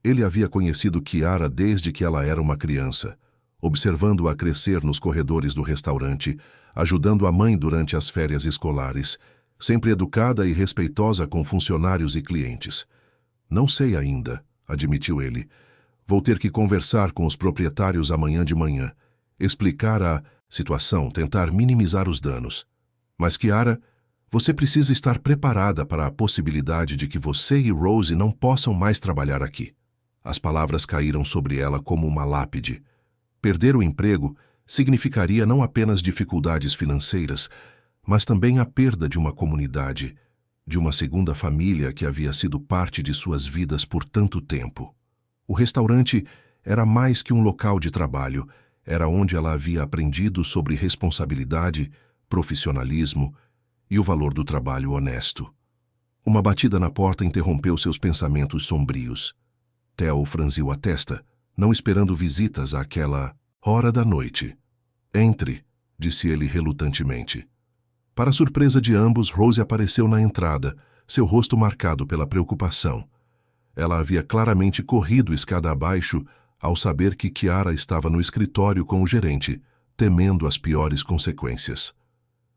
[SPEAKER 1] Ele havia conhecido Kiara desde que ela era uma criança, observando-a crescer nos corredores do restaurante, ajudando a mãe durante as férias escolares, sempre educada e respeitosa com funcionários e clientes. Não sei ainda, admitiu ele. Vou ter que conversar com os proprietários amanhã de manhã, explicar a situação, tentar minimizar os danos. Mas, Kiara, você precisa estar preparada para a possibilidade de que você e Rose não possam mais trabalhar aqui. As palavras caíram sobre ela como uma lápide. Perder o emprego significaria não apenas dificuldades financeiras, mas também a perda de uma comunidade, de uma segunda família que havia sido parte de suas vidas por tanto tempo. O restaurante era mais que um local de trabalho, era onde ela havia aprendido sobre responsabilidade, profissionalismo e o valor do trabalho honesto. Uma batida na porta interrompeu seus pensamentos sombrios. Theo franziu a testa, não esperando visitas àquela hora da noite. Entre, disse ele relutantemente. Para surpresa de ambos, Rose apareceu na entrada, seu rosto marcado pela preocupação. Ela havia claramente corrido escada abaixo ao saber que Chiara estava no escritório com o gerente, temendo as piores consequências.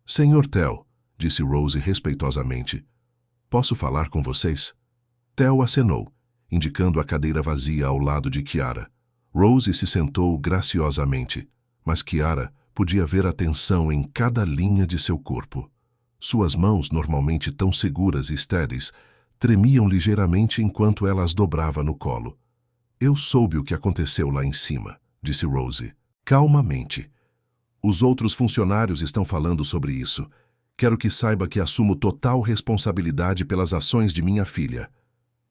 [SPEAKER 1] Senhor Theo, disse Rose respeitosamente, posso falar com vocês? Theo acenou, indicando a cadeira vazia ao lado de Chiara. Rose se sentou graciosamente, mas Chiara podia ver a tensão em cada linha de seu corpo. Suas mãos, normalmente tão seguras e estéreis, tremiam ligeiramente enquanto ela as dobrava no colo. Eu soube o que aconteceu lá em cima, disse Rose, calmamente. Os outros funcionários estão falando sobre isso. Quero que saiba que assumo total responsabilidade pelas ações de minha filha.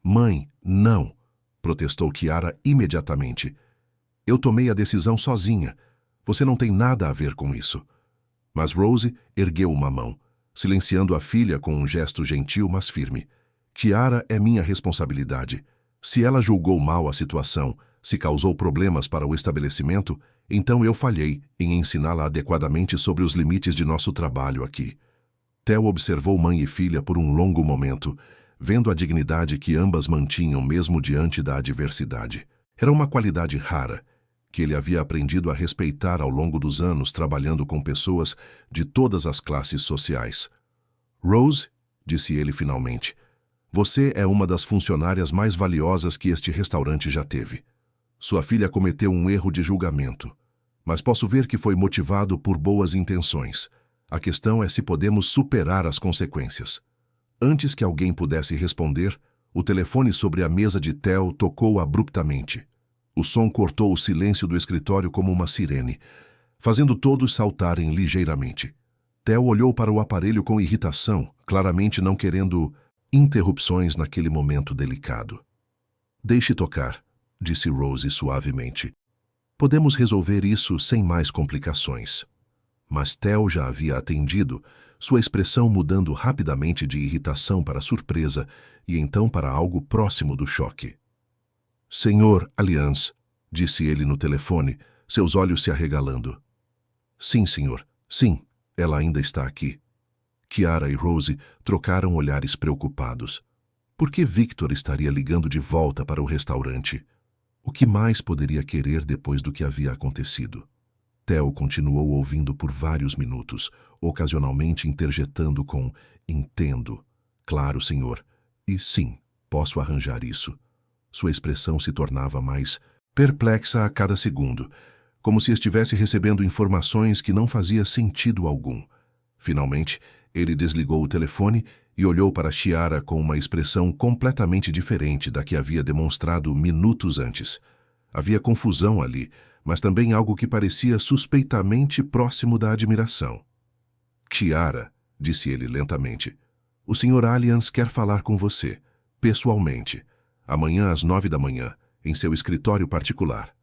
[SPEAKER 1] Mãe, não, protestou Chiara imediatamente. Eu tomei a decisão sozinha. Você não tem nada a ver com isso. Mas Rose ergueu uma mão, silenciando a filha com um gesto gentil, mas firme. Chiara é minha responsabilidade. Se ela julgou mal a situação, se causou problemas para o estabelecimento, então eu falhei em ensiná-la adequadamente sobre os limites de nosso trabalho aqui. Theo observou mãe e filha por um longo momento, vendo a dignidade que ambas mantinham mesmo diante da adversidade. Era uma qualidade rara, que ele havia aprendido a respeitar ao longo dos anos trabalhando com pessoas de todas as classes sociais. Rose, disse ele finalmente, você é uma das funcionárias mais valiosas que este restaurante já teve. Sua filha cometeu um erro de julgamento, mas posso ver que foi motivado por boas intenções. A questão é se podemos superar as consequências. Antes que alguém pudesse responder, o telefone sobre a mesa de Theo tocou abruptamente. O som cortou o silêncio do escritório como uma sirene, fazendo todos saltarem ligeiramente. Theo olhou para o aparelho com irritação, claramente não querendo interrupções naquele momento delicado. Deixe tocar, disse Rose suavemente. Podemos resolver isso sem mais complicações. Mas Theo já havia atendido, sua expressão mudando rapidamente de irritação para surpresa e então para algo próximo do choque. Senhor Alliance, disse ele no telefone, seus olhos se arregalando. Sim, senhor. Sim, ela ainda está aqui. Chiara e Rose trocaram olhares preocupados. Por que Victor estaria ligando de volta para o restaurante? O que mais poderia querer depois do que havia acontecido? Theo continuou ouvindo por vários minutos, ocasionalmente interjetando com entendo, claro, senhor, e sim, posso arranjar isso. Sua expressão se tornava mais perplexa a cada segundo, como se estivesse recebendo informações que não fazia sentido algum. Finalmente, ele desligou o telefone e olhou para Chiara com uma expressão completamente diferente da que havia demonstrado minutos antes. Havia confusão ali, mas também algo que parecia suspeitamente próximo da admiração. Chiara, disse ele lentamente, o Sr. Alliance quer falar com você, pessoalmente, amanhã às 9 da manhã, em seu escritório particular.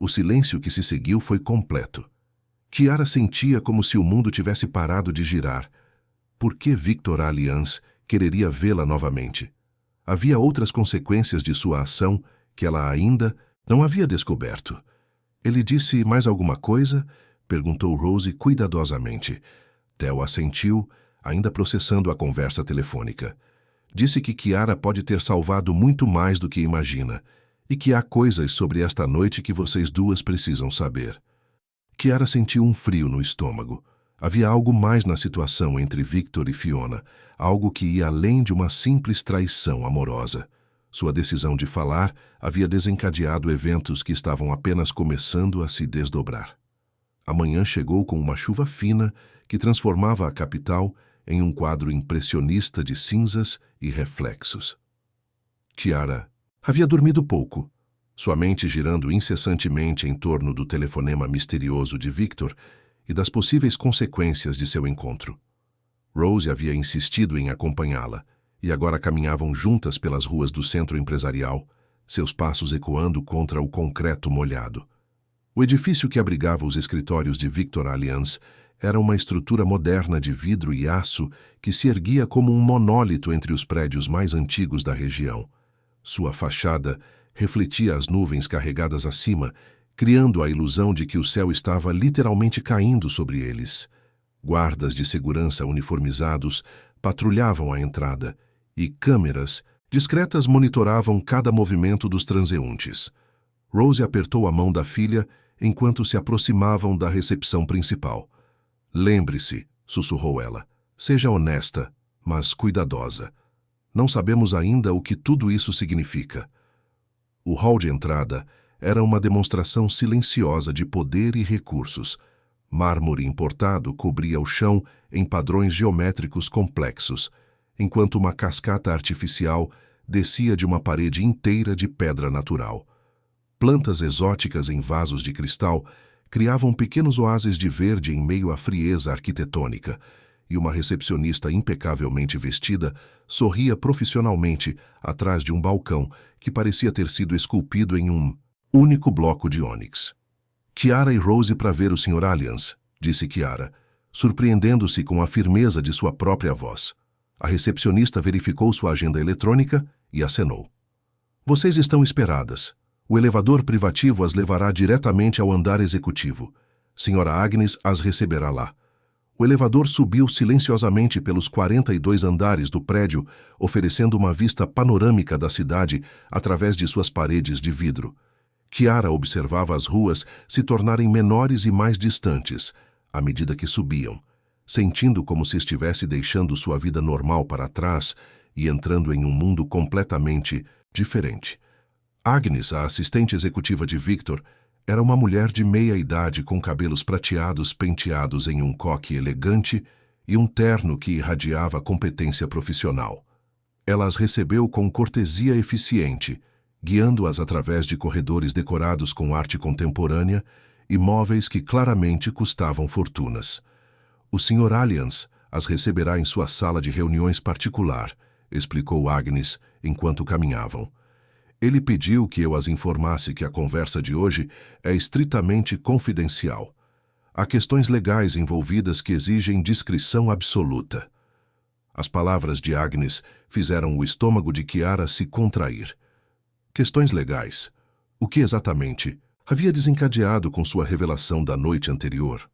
[SPEAKER 1] O silêncio que se seguiu foi completo. Chiara sentia como se o mundo tivesse parado de girar. Por que Victor Alliance quereria vê-la novamente? Havia outras consequências de sua ação que ela ainda não havia descoberto. Ele disse mais alguma coisa? Perguntou Rose cuidadosamente. Theo assentiu, ainda processando a conversa telefônica. Disse que Chiara pode ter salvado muito mais do que imagina, e que há coisas sobre esta noite que vocês duas precisam saber. Chiara sentiu um frio no estômago. Havia algo mais na situação entre Victor e Fiona, algo que ia além de uma simples traição amorosa. Sua decisão de falar havia desencadeado eventos que estavam apenas começando a se desdobrar. A manhã chegou com uma chuva fina que transformava a capital em um quadro impressionista de cinzas e reflexos. Chiara havia dormido pouco, sua mente girando incessantemente em torno do telefonema misterioso de Victor e das possíveis consequências de seu encontro. Rose havia insistido em acompanhá-la, e agora caminhavam juntas pelas ruas do centro empresarial, seus passos ecoando contra o concreto molhado. O edifício que abrigava os escritórios de Victor Alliance Era uma estrutura moderna de vidro e aço que se erguia como um monólito entre os prédios mais antigos da região. Sua fachada refletia as nuvens carregadas acima, criando a ilusão de que o céu estava literalmente caindo sobre eles. Guardas de segurança uniformizados patrulhavam a entrada e câmeras discretas monitoravam cada movimento dos transeuntes. Rose apertou a mão da filha enquanto se aproximavam da recepção principal. "Lembre-se", sussurrou ela, "seja honesta, mas cuidadosa. Não sabemos ainda o que tudo isso significa." O hall de entrada era uma demonstração silenciosa de poder e recursos. Mármore importado cobria o chão em padrões geométricos complexos, enquanto uma cascata artificial descia de uma parede inteira de pedra natural. Plantas exóticas em vasos de cristal criavam pequenos oásis de verde em meio à frieza arquitetônica, e uma recepcionista impecavelmente vestida sorria profissionalmente atrás de um balcão que parecia ter sido esculpido em um único bloco de ônix. "Kiara e Rose para ver o Sr. Alliance", disse Kiara, surpreendendo-se com a firmeza de sua própria voz. A recepcionista verificou sua agenda eletrônica e acenou. "Vocês estão esperadas. O elevador privativo as levará diretamente ao andar executivo. Sra. Agnes as receberá lá." O elevador subiu silenciosamente pelos 42 andares do prédio, oferecendo uma vista panorâmica da cidade através de suas paredes de vidro. Kiara observava as ruas se tornarem menores e mais distantes, à medida que subiam, sentindo como se estivesse deixando sua vida normal para trás e entrando em um mundo completamente diferente. Agnes, a assistente executiva de Victor, era uma mulher de meia-idade com cabelos prateados penteados em um coque elegante e um terno que irradiava competência profissional. Ela as recebeu com cortesia eficiente, guiando-as através de corredores decorados com arte contemporânea e móveis que claramente custavam fortunas. "O Sr. Alliance as receberá em sua sala de reuniões particular", explicou Agnes enquanto caminhavam. "Ele pediu que eu as informasse que a conversa de hoje é estritamente confidencial. Há questões legais envolvidas que exigem discrição absoluta." As palavras de Agnes fizeram o estômago de Kiara se contrair. Questões legais? O que exatamente havia desencadeado com sua revelação da noite anterior?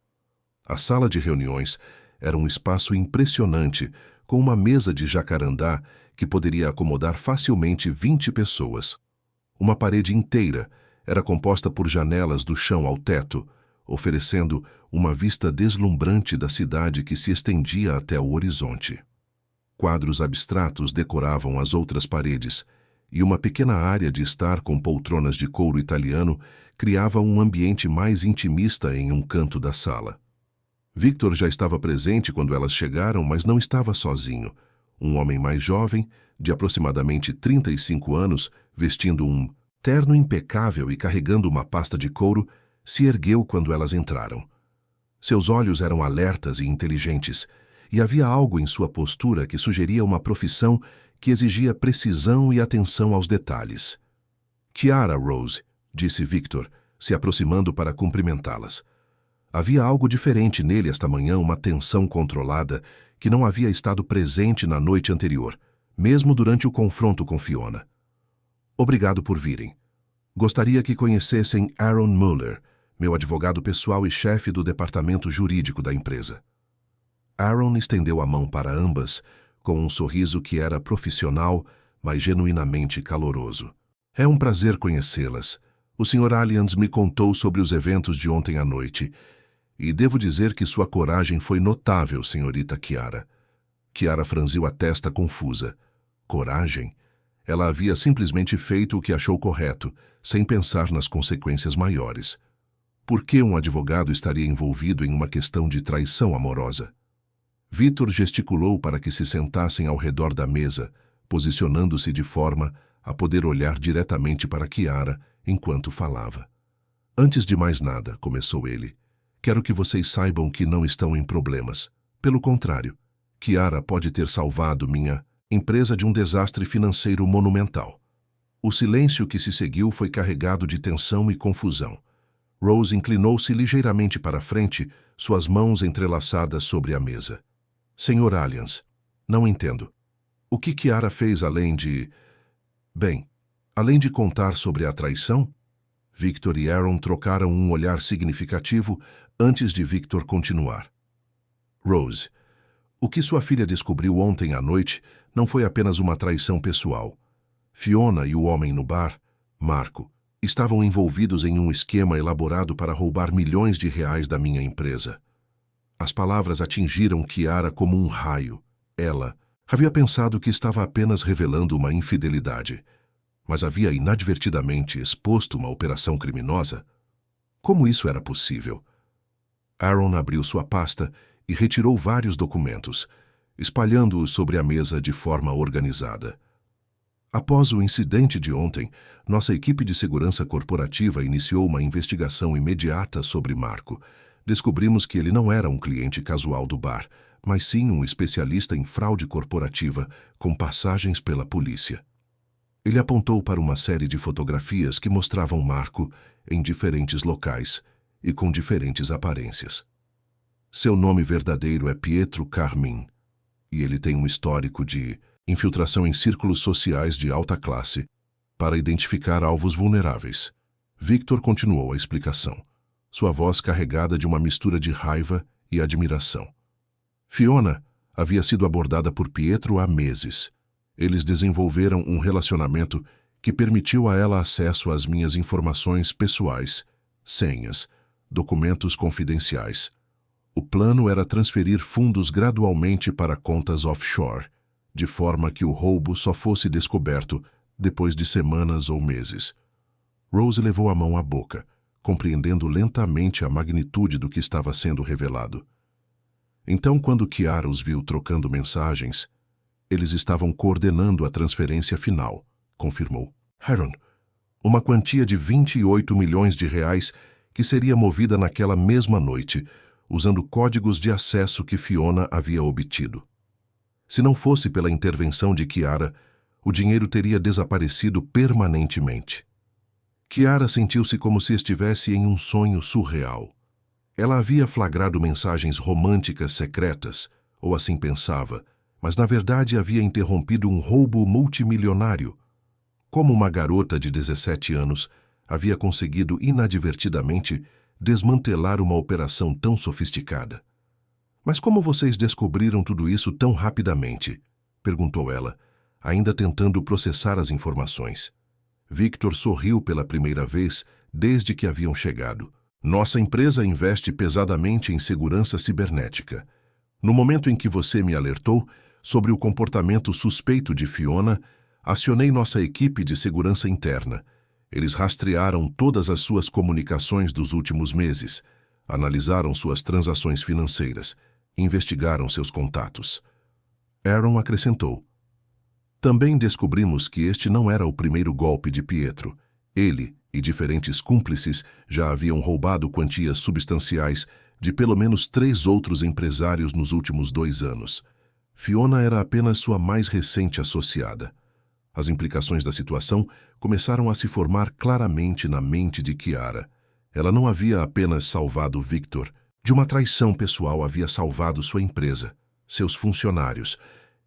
[SPEAKER 1] A sala de reuniões era um espaço impressionante, com uma mesa de jacarandá que poderia acomodar facilmente 20 pessoas. Uma parede inteira era composta por janelas do chão ao teto, oferecendo uma vista deslumbrante da cidade que se estendia até o horizonte. Quadros abstratos decoravam as outras paredes, e uma pequena área de estar com poltronas de couro italiano criava um ambiente mais intimista em um canto da sala. Victor já estava presente quando elas chegaram, mas não estava sozinho. Um homem mais jovem, de aproximadamente 35 anos, vestindo um terno impecável e carregando uma pasta de couro, se ergueu quando elas entraram. Seus olhos eram alertas e inteligentes, e havia algo em sua postura que sugeria uma profissão que exigia precisão e atenção aos detalhes. "Kiara, Rose", disse Victor, se aproximando para cumprimentá-las. Havia algo diferente nele esta manhã, uma tensão controlada que não havia estado presente na noite anterior, mesmo durante o confronto com Fiona. "Obrigado por virem. Gostaria que conhecessem Aaron Muller, meu advogado pessoal e chefe do departamento jurídico da empresa." Aaron estendeu a mão para ambas, com um sorriso que era profissional, mas genuinamente caloroso. "É um prazer conhecê-las. O Sr. Alliance me contou sobre os eventos de ontem à noite, e devo dizer que sua coragem foi notável, senhorita Kiara." Kiara franziu a testa confusa. Coragem? Ela havia simplesmente feito o que achou correto, sem pensar nas consequências maiores. Por que um advogado estaria envolvido em uma questão de traição amorosa? Victor gesticulou para que se sentassem ao redor da mesa, posicionando-se de forma a poder olhar diretamente para Kiara enquanto falava. "Antes de mais nada", começou ele, "quero que vocês saibam que não estão em problemas. Pelo contrário, Kiara pode ter salvado minha empresa de um desastre financeiro monumental." O silêncio que se seguiu foi carregado de tensão e confusão. Rose inclinou-se ligeiramente para a frente, suas mãos entrelaçadas sobre a mesa. Senhor Alliance, não entendo. O que Kiara fez além de... Bem, além de contar sobre a traição? Victor e Aaron trocaram um olhar significativo antes de Victor continuar. Rose, o que sua filha descobriu ontem à noite não foi apenas uma traição pessoal. Fiona e o homem no bar, Marco, estavam envolvidos em um esquema elaborado para roubar milhões de reais da minha empresa. As palavras atingiram Kiara como um raio. Ela havia pensado que estava apenas revelando uma infidelidade, mas havia inadvertidamente exposto uma operação criminosa. Como isso era possível? Aaron abriu sua pasta e retirou vários documentos, espalhando-os sobre a mesa de forma organizada. Após o incidente de ontem, nossa equipe de segurança corporativa iniciou uma investigação imediata sobre Marco. Descobrimos que ele não era um cliente casual do bar, mas sim um especialista em fraude corporativa com passagens pela polícia. Ele apontou para uma série de fotografias que mostravam Marco em diferentes locais e com diferentes aparências. Seu nome verdadeiro é Pietro Carmin, e ele tem um histórico de infiltração em círculos sociais de alta classe para identificar alvos vulneráveis. Victor continuou a explicação, sua voz carregada de uma mistura de raiva e admiração. Fiona havia sido abordada por Pietro há meses. Eles desenvolveram um relacionamento que permitiu a ela acesso às minhas informações pessoais, senhas, documentos confidenciais. O plano era transferir fundos gradualmente para contas offshore, de forma que o roubo só fosse descoberto depois de semanas ou meses. Rose levou a mão à boca, compreendendo lentamente a magnitude do que estava sendo revelado. Então, quando Kiara os viu trocando mensagens, eles estavam coordenando a transferência final, confirmou. Aaron, uma quantia de 28 milhões de reais que seria movida naquela mesma noite, usando códigos de acesso que Fiona havia obtido. Se não fosse pela intervenção de Kiara, o dinheiro teria desaparecido permanentemente. Kiara sentiu-se como se estivesse em um sonho surreal. Ela havia flagrado mensagens românticas secretas, ou assim pensava, mas na verdade havia interrompido um roubo multimilionário. Como uma garota de 17 anos havia conseguido inadvertidamente desmantelar uma operação tão sofisticada. Mas como vocês descobriram tudo isso tão rapidamente? Perguntou ela, ainda tentando processar as informações. Victor sorriu pela primeira vez desde que haviam chegado. Nossa empresa investe pesadamente em segurança cibernética. No momento em que você me alertou sobre o comportamento suspeito de Fiona, acionei nossa equipe de segurança interna. Eles rastrearam todas as suas comunicações dos últimos meses, analisaram suas transações financeiras, investigaram seus contatos. Aaron acrescentou. Também descobrimos que este não era o primeiro golpe de Pietro. Ele e diferentes cúmplices já haviam roubado quantias substanciais de pelo menos 3 outros empresários nos últimos 2 anos. Fiona era apenas sua mais recente associada. As implicações da situação começaram a se formar claramente na mente de Kiara. Ela não havia apenas salvado Victor, de uma traição pessoal havia salvado sua empresa, seus funcionários,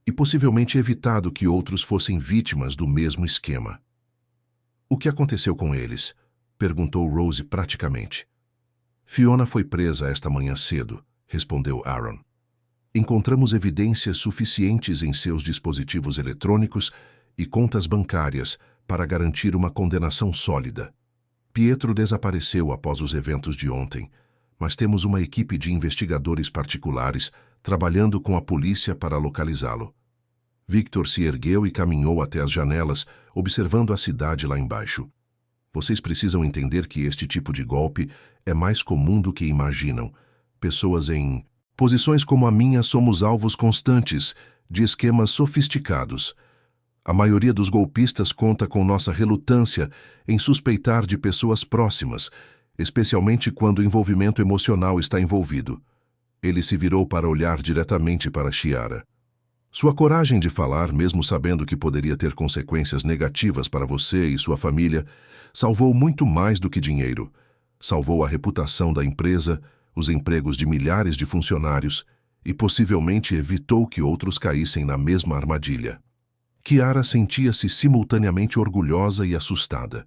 [SPEAKER 1] e possivelmente evitado que outros fossem vítimas do mesmo esquema. O que aconteceu com eles? Perguntou Rose praticamente. Fiona foi presa esta manhã cedo, respondeu Aaron. Encontramos evidências suficientes em seus dispositivos eletrônicos e contas bancárias para garantir uma condenação sólida. Pietro desapareceu após os eventos de ontem, mas temos uma equipe de investigadores particulares trabalhando com a polícia para localizá-lo. Victor se ergueu e caminhou até as janelas, observando a cidade lá embaixo. Vocês precisam entender que este tipo de golpe é mais comum do que imaginam. Pessoas em posições como a minha somos alvos constantes de esquemas sofisticados. A maioria dos golpistas conta com nossa relutância em suspeitar de pessoas próximas, especialmente quando o envolvimento emocional está envolvido. Ele se virou para olhar diretamente para Chiara. Sua coragem de falar, mesmo sabendo que poderia ter consequências negativas para você e sua família, salvou muito mais do que dinheiro. salvou a reputação da empresa, os empregos de milhares de funcionários e possivelmente evitou que outros caíssem na mesma armadilha. Kiara sentia-se simultaneamente orgulhosa e assustada.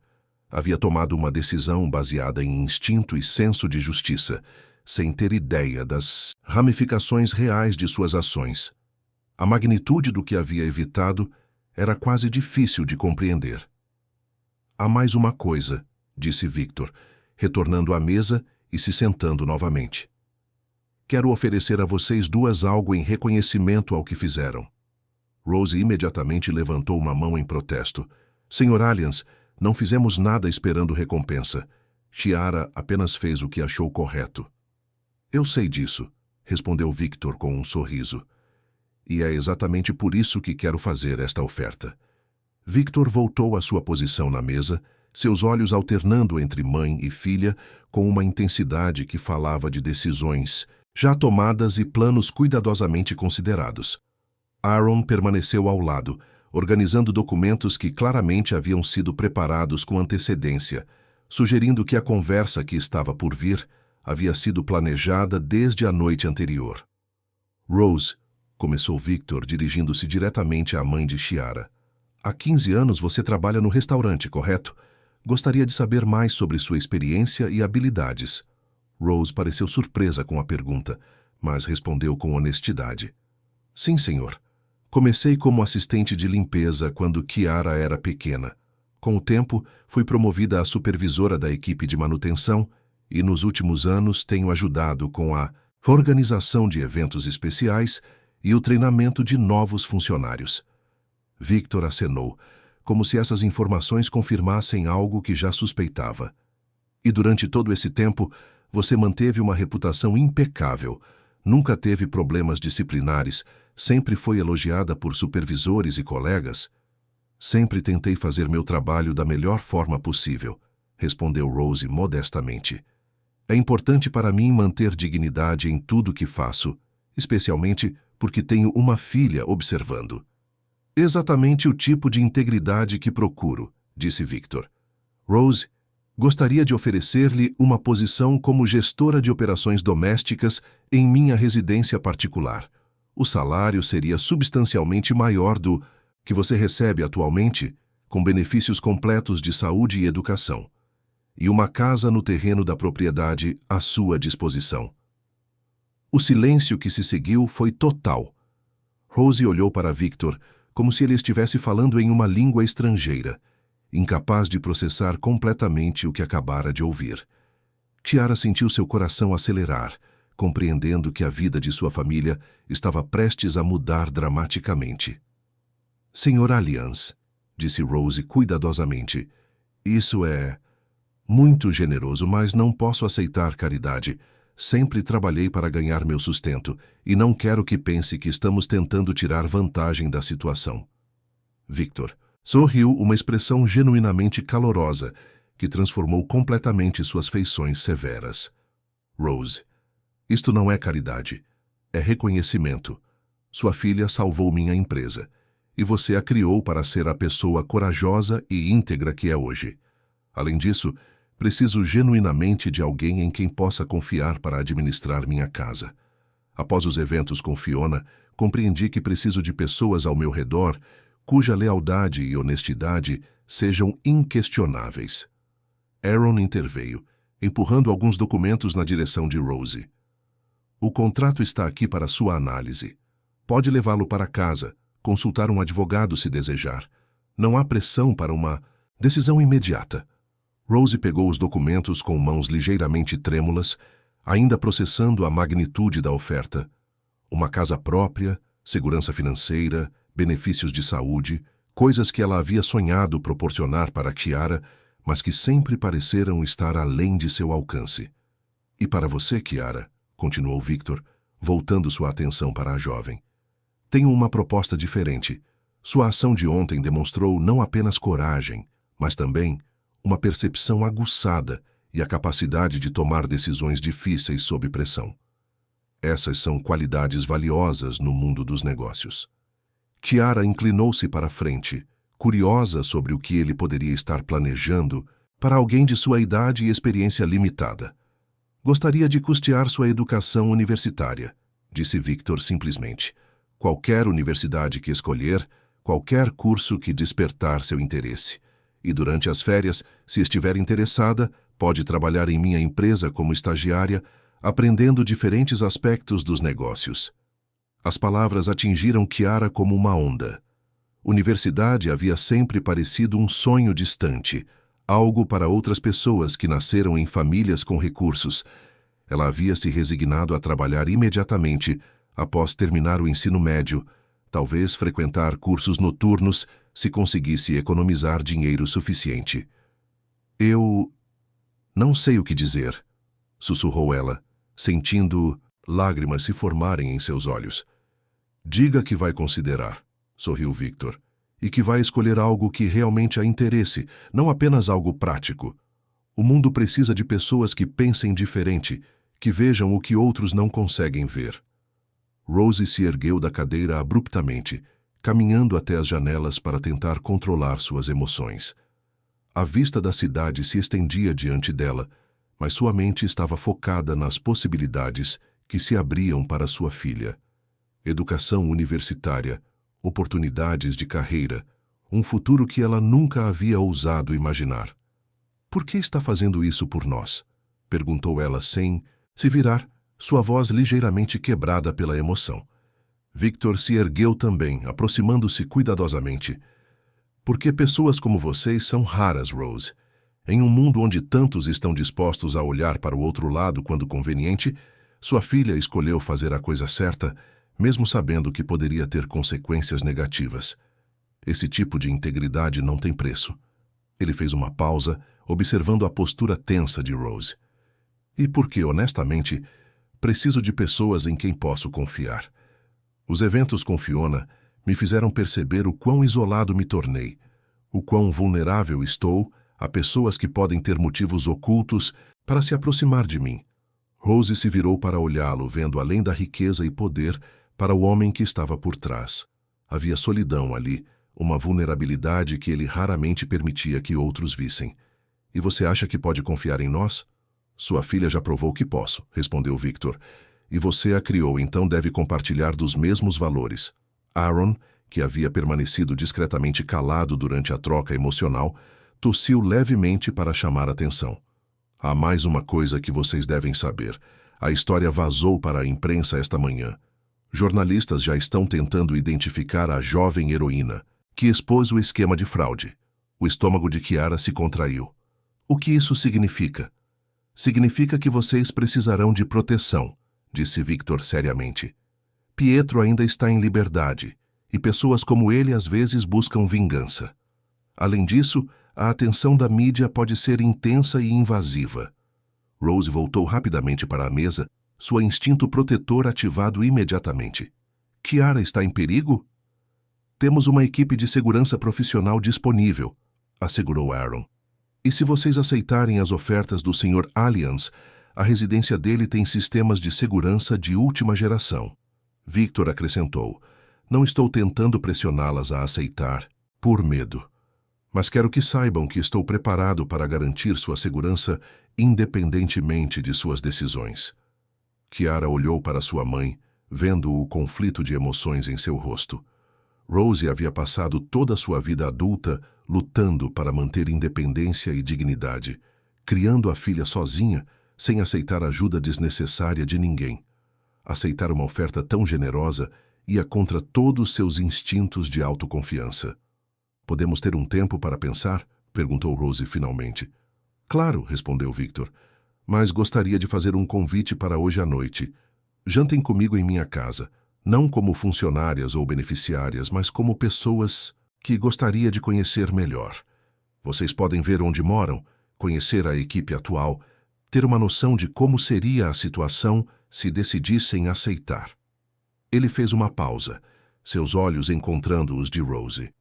[SPEAKER 1] Havia tomado uma decisão baseada em instinto e senso de justiça, sem ter ideia das ramificações reais de suas ações. A magnitude do que havia evitado era quase difícil de compreender. Há mais uma coisa, disse Victor, retornando à mesa e se sentando novamente. Quero oferecer a vocês duas algo em reconhecimento ao que fizeram. Rose imediatamente levantou uma mão em protesto. Sr. Alliance, não fizemos nada esperando recompensa. Chiara apenas fez o que achou correto. Eu sei disso, respondeu Victor com um sorriso. E é exatamente por isso que quero fazer esta oferta. Victor voltou à sua posição na mesa, seus olhos alternando entre mãe e filha com uma intensidade que falava de decisões já tomadas e planos cuidadosamente considerados. Aaron permaneceu ao lado, organizando documentos que claramente haviam sido preparados com antecedência, sugerindo que a conversa que estava por vir havia sido planejada desde a noite anterior. Rose, começou Victor dirigindo-se diretamente à mãe de Chiara. Há 15 anos você trabalha no restaurante, correto? Gostaria de saber mais sobre sua experiência e habilidades. Rose pareceu surpresa com a pergunta, mas respondeu com honestidade. Sim, senhor. Comecei como assistente de limpeza quando Chiara era pequena. Com o tempo, fui promovida a supervisora da equipe de manutenção e nos últimos anos tenho ajudado com a organização de eventos especiais e o treinamento de novos funcionários. Victor acenou, como se essas informações confirmassem algo que já suspeitava. E durante todo esse tempo, você manteve uma reputação impecável, nunca teve problemas disciplinares, sempre foi elogiada por supervisores e colegas. Sempre tentei fazer meu trabalho da melhor forma possível, respondeu Rose modestamente. É importante para mim manter dignidade em tudo que faço, especialmente porque tenho uma filha observando. Exatamente o tipo de integridade que procuro, disse Victor. Rose, gostaria de oferecer-lhe uma posição como gestora de operações domésticas em minha residência particular. O salário seria substancialmente maior do que você recebe atualmente, com benefícios completos de saúde e educação, e uma casa no terreno da propriedade à sua disposição. O silêncio que se seguiu foi total. Rose olhou para Victor como se ele estivesse falando em uma língua estrangeira, incapaz de processar completamente o que acabara de ouvir. Chiara sentiu seu coração acelerar, compreendendo que a vida de sua família estava prestes a mudar dramaticamente. Sr. Alliance, disse Rose cuidadosamente, isso é muito generoso, mas não posso aceitar caridade. Sempre trabalhei para ganhar meu sustento e não quero que pense que estamos tentando tirar vantagem da situação. Victor sorriu, uma expressão genuinamente calorosa que transformou completamente suas feições severas. Rose, isto não é caridade, é reconhecimento. Sua filha salvou minha empresa e você a criou para ser a pessoa corajosa e íntegra que é hoje. Além disso, preciso genuinamente de alguém em quem possa confiar para administrar minha casa. Após os eventos com Fiona, compreendi que preciso de pessoas ao meu redor cuja lealdade e honestidade sejam inquestionáveis. Aaron interveio, empurrando alguns documentos na direção de Rose. O contrato está aqui para sua análise. Pode levá-lo para casa, consultar um advogado se desejar. Não há pressão para uma decisão imediata. Rose pegou os documentos com mãos ligeiramente trêmulas, ainda processando a magnitude da oferta. Uma casa própria, segurança financeira, benefícios de saúde, coisas que ela havia sonhado proporcionar para Chiara, mas que sempre pareceram estar além de seu alcance. E para você, Chiara, continuou Victor, voltando sua atenção para a jovem. Tenho uma proposta diferente. Sua ação de ontem demonstrou não apenas coragem, mas também uma percepção aguçada e a capacidade de tomar decisões difíceis sob pressão. Essas são qualidades valiosas no mundo dos negócios. Chiara inclinou-se para a frente, curiosa sobre o que ele poderia estar planejando Para alguém de sua idade e experiência limitada. Gostaria de custear sua educação universitária, disse Victor simplesmente. Qualquer universidade que escolher, qualquer curso que despertar seu interesse. E durante as férias, se estiver interessada, pode trabalhar em minha empresa como estagiária, aprendendo diferentes aspectos dos negócios. As palavras atingiram Chiara como uma onda. Universidade havia sempre parecido um sonho distante, algo para outras pessoas que nasceram em famílias com recursos. Ela havia se resignado a trabalhar imediatamente após terminar o ensino médio, talvez frequentar cursos noturnos se conseguisse economizar dinheiro suficiente. Eu não sei o que dizer, sussurrou ela, sentindo lágrimas se formarem em seus olhos. Diga que vai considerar, sorriu Victor, e que vai escolher algo que realmente a interesse, não apenas algo prático. O mundo precisa de pessoas que pensem diferente, que vejam o que outros não conseguem ver. Rose se ergueu da cadeira abruptamente, caminhando até as janelas para tentar controlar suas emoções. A vista da cidade se estendia diante dela, mas sua mente estava focada nas possibilidades que se abriam para sua filha. Educação universitária, oportunidades de carreira, um futuro que ela nunca havia ousado imaginar. Por que está fazendo isso por nós? Perguntou ela sem se virar, sua voz ligeiramente quebrada pela emoção. Victor se ergueu também, aproximando-se cuidadosamente. Porque pessoas como vocês são raras, Rose. Em um mundo onde tantos estão dispostos a olhar para o outro lado quando conveniente, sua filha escolheu fazer a coisa certa, mesmo sabendo que poderia ter consequências negativas. Esse tipo de integridade não tem preço. Ele fez uma pausa, observando a postura tensa de Rose. E porque, honestamente, preciso de pessoas em quem posso confiar. Os eventos com Fiona me fizeram perceber o quão isolado me tornei, o quão vulnerável estou a pessoas que podem ter motivos ocultos para se aproximar de mim. Rose se virou para olhá-lo, vendo além da riqueza e poder para o homem que estava por trás. Havia solidão ali, uma vulnerabilidade que ele raramente permitia que outros vissem. E você acha que pode confiar em nós? Sua filha já provou que posso, respondeu Victor. E você a criou, então deve compartilhar dos mesmos valores. Aaron, que havia permanecido discretamente calado durante a troca emocional, tossiu levemente para chamar atenção. Há mais uma coisa que vocês devem saber. A história vazou para a imprensa esta manhã. Jornalistas já estão tentando identificar a jovem heroína, que expôs o esquema de fraude. O estômago de Chiara se contraiu. O que isso significa? Significa que vocês precisarão de proteção, disse Victor seriamente. Pietro ainda está em liberdade, e pessoas como ele às vezes buscam vingança. Além disso, a atenção da mídia pode ser intensa e invasiva. Rose voltou rapidamente para a mesa, seu instinto protetor ativado imediatamente. Chiara está em perigo? Temos uma equipe de segurança profissional disponível, assegurou Aaron. E se vocês aceitarem as ofertas do Sr. Alliance, a residência dele tem sistemas de segurança de última geração. Victor acrescentou, não estou tentando pressioná-las a aceitar, por medo. Mas quero que saibam que estou preparado para garantir sua segurança independentemente de suas decisões. Chiara olhou para sua mãe, vendo o conflito de emoções em seu rosto. Rose havia passado toda a sua vida adulta lutando para manter independência e dignidade, criando a filha sozinha, sem aceitar ajuda desnecessária de ninguém. Aceitar uma oferta tão generosa ia contra todos seus instintos de autoconfiança. Podemos ter um tempo para pensar? Perguntou Rose finalmente. Claro, respondeu Victor, mas gostaria de fazer um convite para hoje à noite. Jantem comigo em minha casa, não como funcionárias ou beneficiárias, mas como pessoas que gostaria de conhecer melhor. Vocês podem ver onde moram, conhecer a equipe atual, ter uma noção de como seria a situação se decidissem aceitar. Ele fez uma pausa, seus olhos encontrando os de Rose.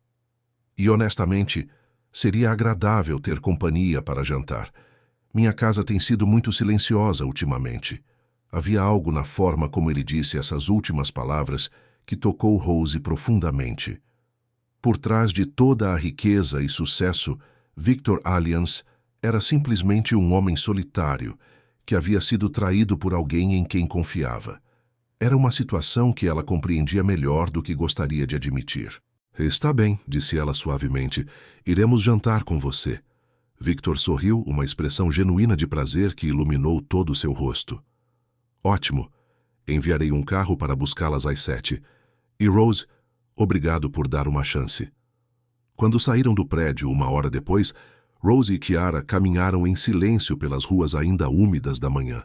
[SPEAKER 1] E honestamente, seria agradável ter companhia para jantar. Minha casa tem sido muito silenciosa ultimamente. Havia algo na forma como ele disse essas últimas palavras que tocou Rose profundamente. Por trás de toda a riqueza e sucesso, Victor Alliance era simplesmente um homem solitário que havia sido traído por alguém em quem confiava. Era uma situação que ela compreendia melhor do que gostaria de admitir. Está bem, disse ela suavemente. Iremos jantar com você. Victor sorriu, uma expressão genuína de prazer que iluminou todo o seu rosto. Ótimo. Enviarei um carro para buscá-las às 7. E Rose, obrigado por dar uma chance. Quando saíram do prédio 1 hora depois, Rose e Chiara caminharam em silêncio pelas ruas ainda úmidas da manhã.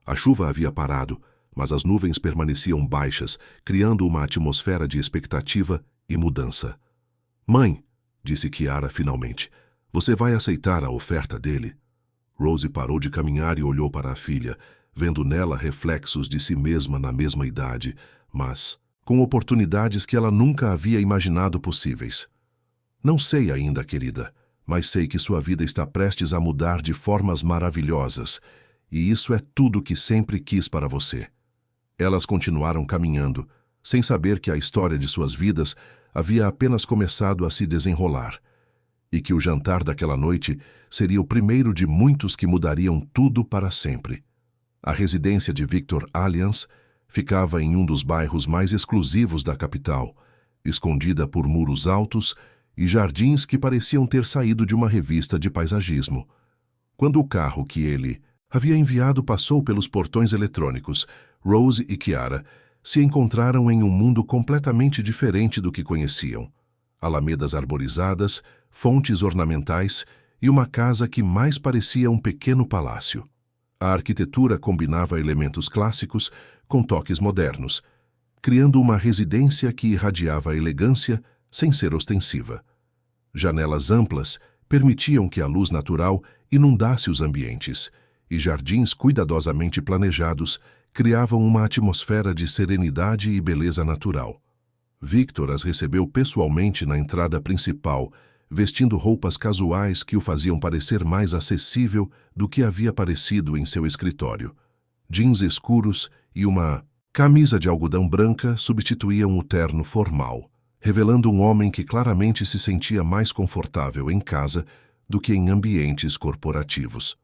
[SPEAKER 1] A chuva havia parado, mas as nuvens permaneciam baixas, criando uma atmosfera de expectativa e mudança. Mãe, disse Chiara finalmente, você vai aceitar a oferta dele? Rose parou de caminhar e olhou para a filha, vendo nela reflexos de si mesma na mesma idade, mas com oportunidades que ela nunca havia imaginado possíveis. Não sei ainda, querida, mas sei que sua vida está prestes a mudar de formas maravilhosas, e isso é tudo que sempre quis para você. Elas continuaram caminhando, sem saber que a história de suas vidas havia apenas começado a se desenrolar, e que o jantar daquela noite seria o primeiro de muitos que mudariam tudo para sempre. A residência de Victor Allianz ficava em um dos bairros mais exclusivos da capital, escondida por muros altos e jardins que pareciam ter saído de uma revista de paisagismo. Quando o carro que ele havia enviado passou pelos portões eletrônicos, Rose e Chiara se encontraram em um mundo completamente diferente do que conheciam. Alamedas arborizadas, fontes ornamentais e uma casa que mais parecia um pequeno palácio. A arquitetura combinava elementos clássicos com toques modernos, criando uma residência que irradiava elegância sem ser ostensiva. Janelas amplas permitiam que a luz natural inundasse os ambientes, e jardins cuidadosamente planejados criavam uma atmosfera de serenidade e beleza natural. Victor as recebeu pessoalmente na entrada principal, vestindo roupas casuais que o faziam parecer mais acessível do que havia parecido em seu escritório. Jeans escuros e uma camisa de algodão branca substituíam o terno formal, revelando um homem que claramente se sentia mais confortável em casa do que em ambientes corporativos.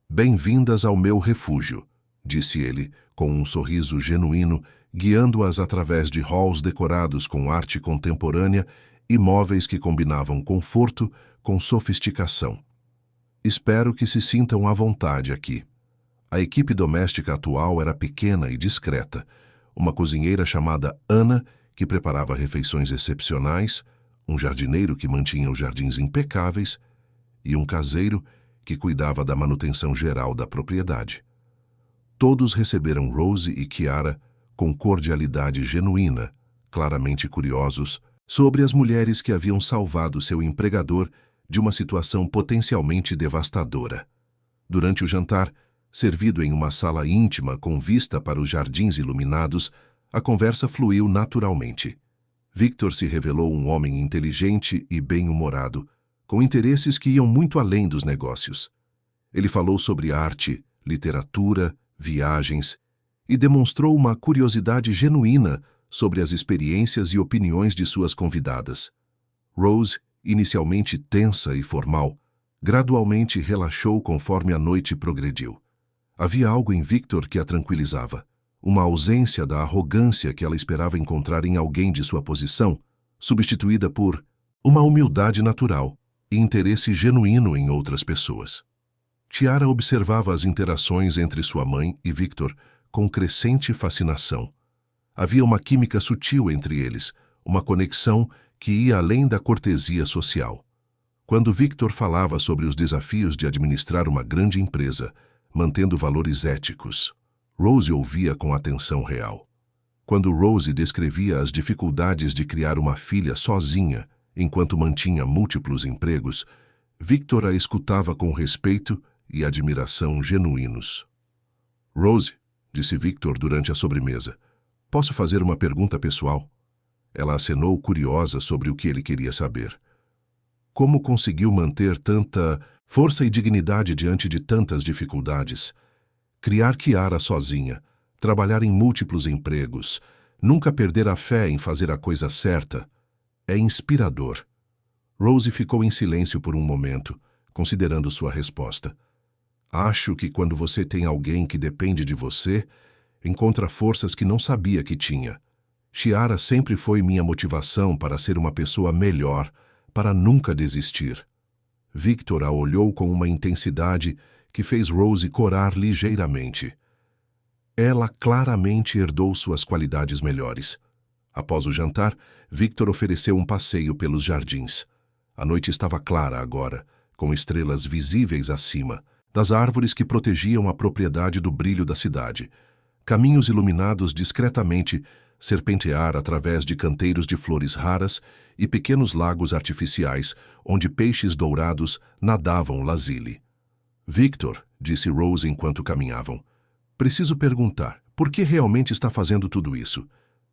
[SPEAKER 1] Bem-vindas ao meu refúgio, disse ele, com um sorriso genuíno, guiando-as através de halls decorados com arte contemporânea e móveis que combinavam conforto com sofisticação. Espero que se sintam à vontade aqui. A equipe doméstica atual era pequena e discreta. Uma cozinheira chamada Ana, que preparava refeições excepcionais, um jardineiro que mantinha os jardins impecáveis e um caseiro que cuidava da manutenção geral da propriedade. Todos receberam Rose e Chiara com cordialidade genuína, claramente curiosos sobre as mulheres que haviam salvado seu empregador de uma situação potencialmente devastadora. Durante o jantar, servido em uma sala íntima com vista para os jardins iluminados, a conversa fluiu naturalmente. Victor se revelou um homem inteligente e bem-humorado, com interesses que iam muito além dos negócios. Ele falou sobre arte, literatura, viagens e demonstrou uma curiosidade genuína sobre as experiências e opiniões de suas convidadas. Rose, inicialmente tensa e formal, gradualmente relaxou conforme a noite progrediu. Havia algo em Victor que a tranquilizava, uma ausência da arrogância que ela esperava encontrar em alguém de sua posição, substituída por uma humildade natural e interesse genuíno em outras pessoas. Chiara observava as interações entre sua mãe e Victor com crescente fascinação. Havia uma química sutil entre eles, uma conexão que ia além da cortesia social. Quando Victor falava sobre os desafios de administrar uma grande empresa, mantendo valores éticos, Rose ouvia com atenção real. Quando Rose descrevia as dificuldades de criar uma filha sozinha, enquanto mantinha múltiplos empregos, Victor a escutava com respeito e admiração genuínos. Rose, disse Victor durante a sobremesa, posso fazer uma pergunta pessoal? Ela acenou curiosa sobre o que ele queria saber. Como conseguiu manter tanta força e dignidade diante de tantas dificuldades? Criar Chiara sozinha, trabalhar em múltiplos empregos, nunca perder a fé em fazer a coisa certa, é inspirador. Rose ficou em silêncio por um momento, considerando sua resposta. Acho que quando você tem alguém que depende de você, encontra forças que não sabia que tinha. Chiara sempre foi minha motivação para ser uma pessoa melhor, para nunca desistir. Victor a olhou com uma intensidade que fez Rose corar ligeiramente. Ela claramente herdou suas qualidades melhores. Após o jantar, Victor ofereceu um passeio pelos jardins. A noite estava clara agora, com estrelas visíveis acima, das árvores que protegiam a propriedade do brilho da cidade. Caminhos iluminados discretamente serpentear através de canteiros de flores raras e pequenos lagos artificiais, onde peixes dourados nadavam lazile. Victor, disse Rose enquanto caminhavam, preciso perguntar, por que realmente está fazendo tudo isso?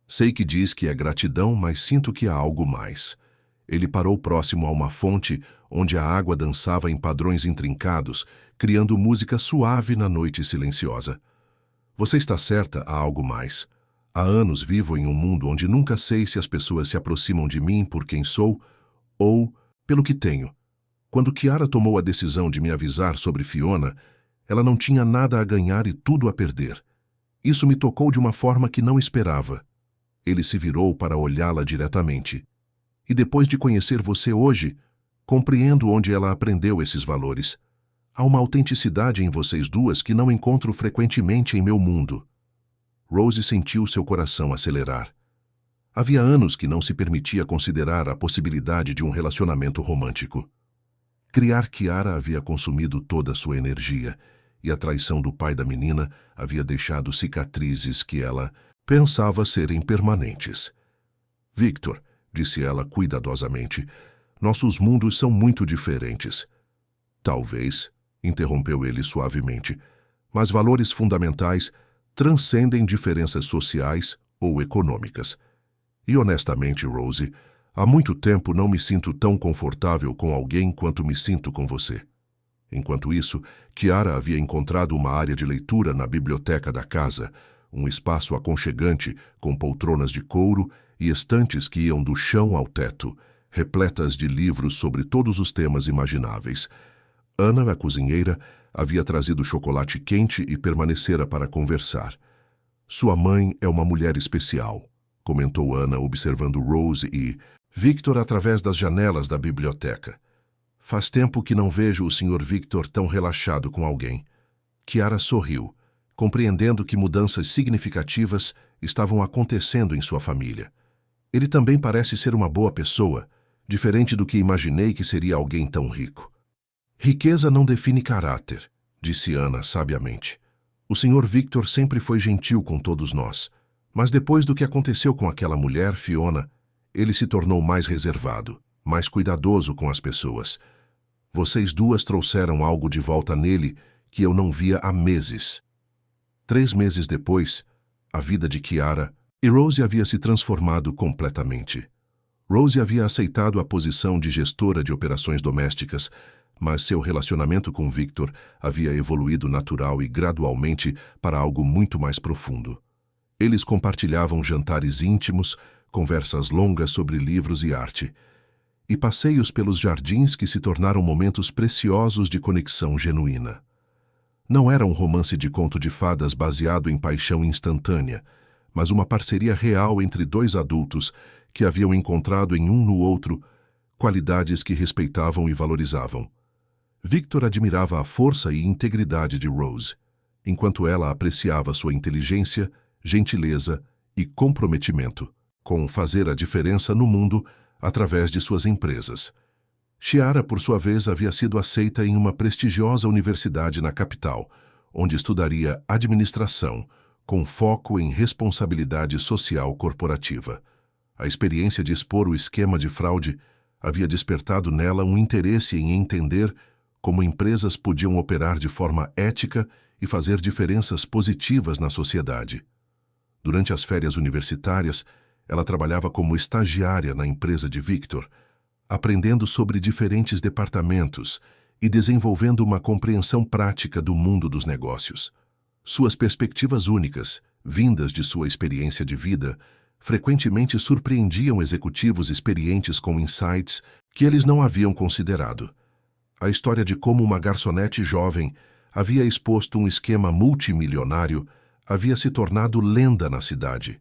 [SPEAKER 1] Sei que diz que é gratidão, mas sinto que há algo mais. Ele parou próximo a uma fonte onde a água dançava em padrões intrincados, criando música suave na noite silenciosa. Você está certa, há algo mais. Há anos vivo em um mundo onde nunca sei se as pessoas se aproximam de mim por quem sou ou pelo que tenho. Quando Chiara tomou a decisão de me avisar sobre Fiona, ela não tinha nada a ganhar e tudo a perder. Isso me tocou de uma forma que não esperava. Ele se virou para olhá-la diretamente. E depois de conhecer você hoje, compreendo onde ela aprendeu esses valores. Há uma autenticidade em vocês duas que não encontro frequentemente em meu mundo. Rose sentiu seu coração acelerar. Havia anos que não se permitia considerar a possibilidade de um relacionamento romântico. Criar Chiara havia consumido toda a sua energia, e a traição do pai da menina havia deixado cicatrizes que ela pensava serem permanentes. Victor, disse ela cuidadosamente, nossos mundos são muito diferentes. Talvez, interrompeu ele suavemente, mas valores fundamentais transcendem diferenças sociais ou econômicas. E honestamente, Rose, há muito tempo não me sinto tão confortável com alguém quanto me sinto com você. Enquanto isso, Chiara havia encontrado uma área de leitura na biblioteca da casa, um espaço aconchegante com poltronas de couro e estantes que iam do chão ao teto, repletas de livros sobre todos os temas imagináveis. Ana, a cozinheira, havia trazido chocolate quente e permanecera para conversar. Sua mãe é uma mulher especial, comentou Ana, observando Rose e Victor através das janelas da biblioteca. Faz tempo que não vejo o Sr. Victor tão relaxado com alguém. Chiara sorriu, compreendendo que mudanças significativas estavam acontecendo em sua família. Ele também parece ser uma boa pessoa, diferente do que imaginei que seria alguém tão rico. Riqueza não define caráter, disse Ana sabiamente. O Sr. Victor sempre foi gentil com todos nós, mas depois do que aconteceu com aquela mulher, Fiona, ele se tornou mais reservado, mais cuidadoso com as pessoas. Vocês duas trouxeram algo de volta nele que eu não via há meses. 3 meses depois, a vida de Chiara e Rose havia se transformado completamente. Rose havia aceitado a posição de gestora de operações domésticas, mas seu relacionamento com Victor havia evoluído natural e gradualmente para algo muito mais profundo. Eles compartilhavam jantares íntimos, conversas longas sobre livros e arte, e passeios pelos jardins que se tornaram momentos preciosos de conexão genuína. Não era um romance de conto de fadas baseado em paixão instantânea, mas uma parceria real entre 2 adultos que haviam encontrado em um no outro qualidades que respeitavam e valorizavam. Victor admirava a força e integridade de Rose, enquanto ela apreciava sua inteligência, gentileza e comprometimento com fazer a diferença no mundo através de suas empresas. Chiara, por sua vez, havia sido aceita em uma prestigiosa universidade na capital, onde estudaria administração, com foco em responsabilidade social corporativa. A experiência de expor o esquema de fraude havia despertado nela um interesse em entender como empresas podiam operar de forma ética e fazer diferenças positivas na sociedade. Durante as férias universitárias, ela trabalhava como estagiária na empresa de Victor, aprendendo sobre diferentes departamentos e desenvolvendo uma compreensão prática do mundo dos negócios. Suas perspectivas únicas, vindas de sua experiência de vida, frequentemente surpreendiam executivos experientes com insights que eles não haviam considerado. a história de como uma garçonete jovem havia exposto um esquema multimilionário havia se tornado lenda na cidade.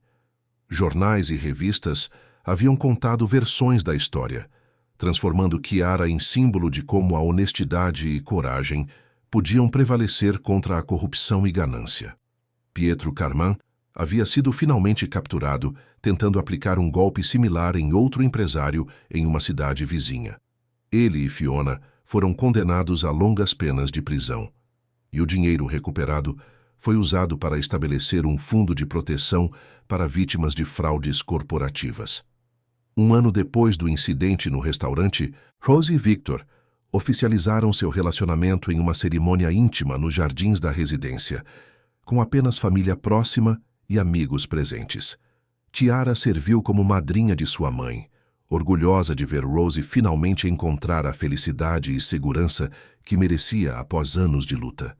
[SPEAKER 1] Jornais e revistas haviam contado versões da história, transformando Chiara em símbolo de como a honestidade e coragem podiam prevalecer contra a corrupção e ganância. Pietro Carman havia sido finalmente capturado, tentando aplicar um golpe similar em outro empresário em uma cidade vizinha. Ele e Fiona foram condenados a longas penas de prisão, e o dinheiro recuperado foi usado para estabelecer um fundo de proteção para vítimas de fraudes corporativas. Um ano depois do incidente no restaurante, Rose e Victor oficializaram seu relacionamento em uma cerimônia íntima nos jardins da residência, com apenas família próxima e amigos presentes. Chiara serviu como madrinha de sua mãe, orgulhosa de ver Rose finalmente encontrar a felicidade e segurança que merecia após anos de luta.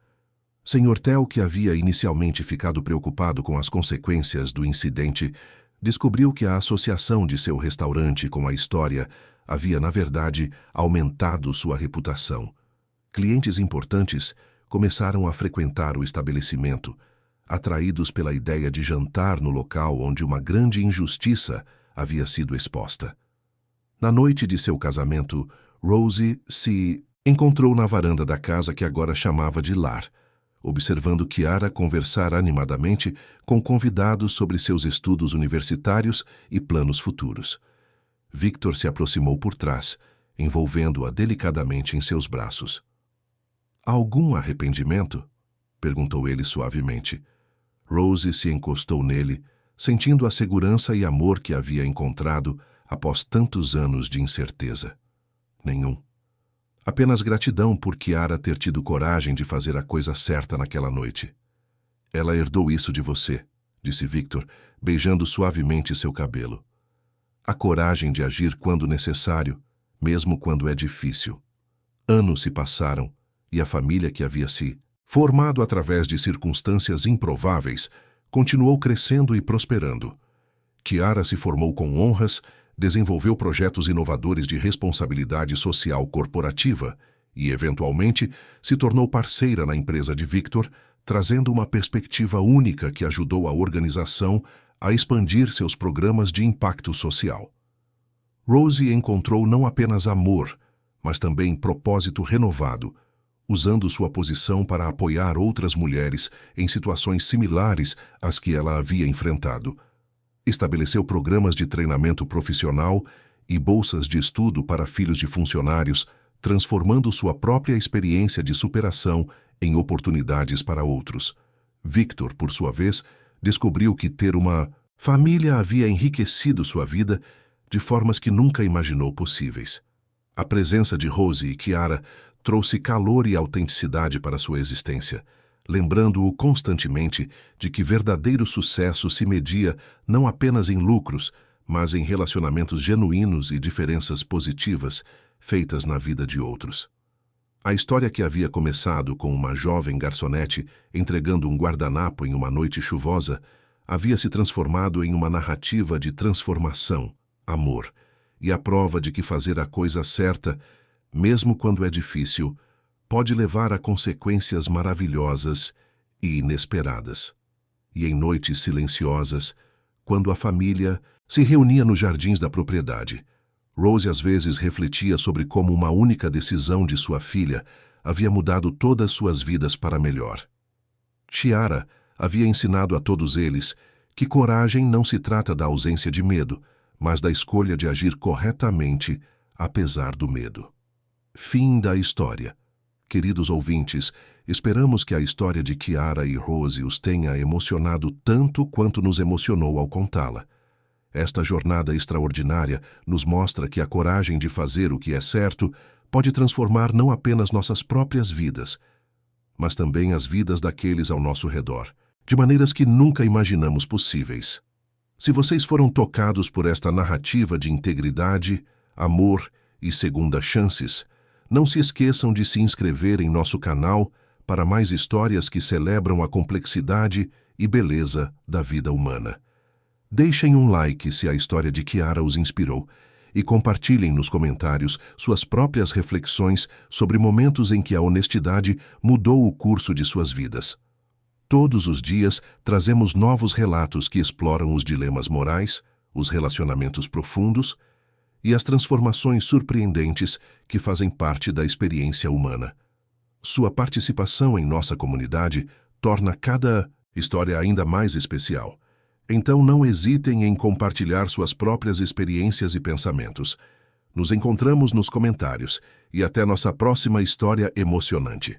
[SPEAKER 1] Sr. Tell, que havia inicialmente ficado preocupado com as consequências do incidente, descobriu que a associação de seu restaurante com a história havia, na verdade, aumentado sua reputação. Clientes importantes começaram a frequentar o estabelecimento, atraídos pela ideia de jantar no local onde uma grande injustiça havia sido exposta. Na noite de seu casamento, Rose se encontrou na varanda da casa que agora chamava de lar, observando Chiara conversar animadamente com convidados sobre seus estudos universitários e planos futuros. Victor se aproximou por trás, envolvendo-a delicadamente em seus braços. "Algum arrependimento?" perguntou ele suavemente. Rose se encostou nele, sentindo a segurança e amor que havia encontrado após tantos anos de incerteza. Nenhum. Apenas gratidão por Chiara ter tido coragem de fazer a coisa certa naquela noite. "Ela herdou isso de você", disse Victor, beijando suavemente seu cabelo. "A coragem de agir quando necessário, mesmo quando é difícil." Anos se passaram e a família que havia se formado através de circunstâncias improváveis continuou crescendo e prosperando. Chiara se formou com honras, desenvolveu projetos inovadores de responsabilidade social corporativa e, eventualmente, se tornou parceira na empresa de Victor, trazendo uma perspectiva única que ajudou a organização a expandir seus programas de impacto social. Rose encontrou não apenas amor, mas também propósito renovado, usando sua posição para apoiar outras mulheres em situações similares às que ela havia enfrentado. Estabeleceu programas de treinamento profissional e bolsas de estudo para filhos de funcionários, transformando sua própria experiência de superação em oportunidades para outros. Victor, por sua vez, descobriu que ter uma família havia enriquecido sua vida de formas que nunca imaginou possíveis. A presença de Rose e Chiara trouxe calor e autenticidade para sua existência, lembrando-o constantemente de que verdadeiro sucesso se media não apenas em lucros, mas em relacionamentos genuínos e diferenças positivas feitas na vida de outros. A história que havia começado com uma jovem garçonete entregando um guardanapo em uma noite chuvosa havia se transformado em uma narrativa de transformação, amor, e a prova de que fazer a coisa certa, mesmo quando é difícil, pode levar a consequências maravilhosas e inesperadas. E em noites silenciosas, quando a família se reunia nos jardins da propriedade, Rose às vezes refletia sobre como uma única decisão de sua filha havia mudado todas suas vidas para melhor. Chiara havia ensinado a todos eles que coragem não se trata da ausência de medo, mas da escolha de agir corretamente, apesar do medo. Fim da história. Queridos ouvintes, esperamos que a história de Chiara e Rose os tenha emocionado tanto quanto nos emocionou ao contá-la. Esta jornada extraordinária nos mostra que a coragem de fazer o que é certo pode transformar não apenas nossas próprias vidas, mas também as vidas daqueles ao nosso redor, de maneiras que nunca imaginamos possíveis. Se vocês foram tocados por esta narrativa de integridade, amor e segundas chances, não se esqueçam de se inscrever em nosso canal para mais histórias que celebram a complexidade e beleza da vida humana. Deixem um like se a história de Chiara os inspirou e compartilhem nos comentários suas próprias reflexões sobre momentos em que a honestidade mudou o curso de suas vidas. Todos os dias trazemos novos relatos que exploram os dilemas morais, os relacionamentos profundos e as transformações surpreendentes que fazem parte da experiência humana. Sua participação em nossa comunidade torna cada história ainda mais especial. Então não hesitem em compartilhar suas próprias experiências e pensamentos. Nos encontramos nos comentários e até nossa próxima história emocionante.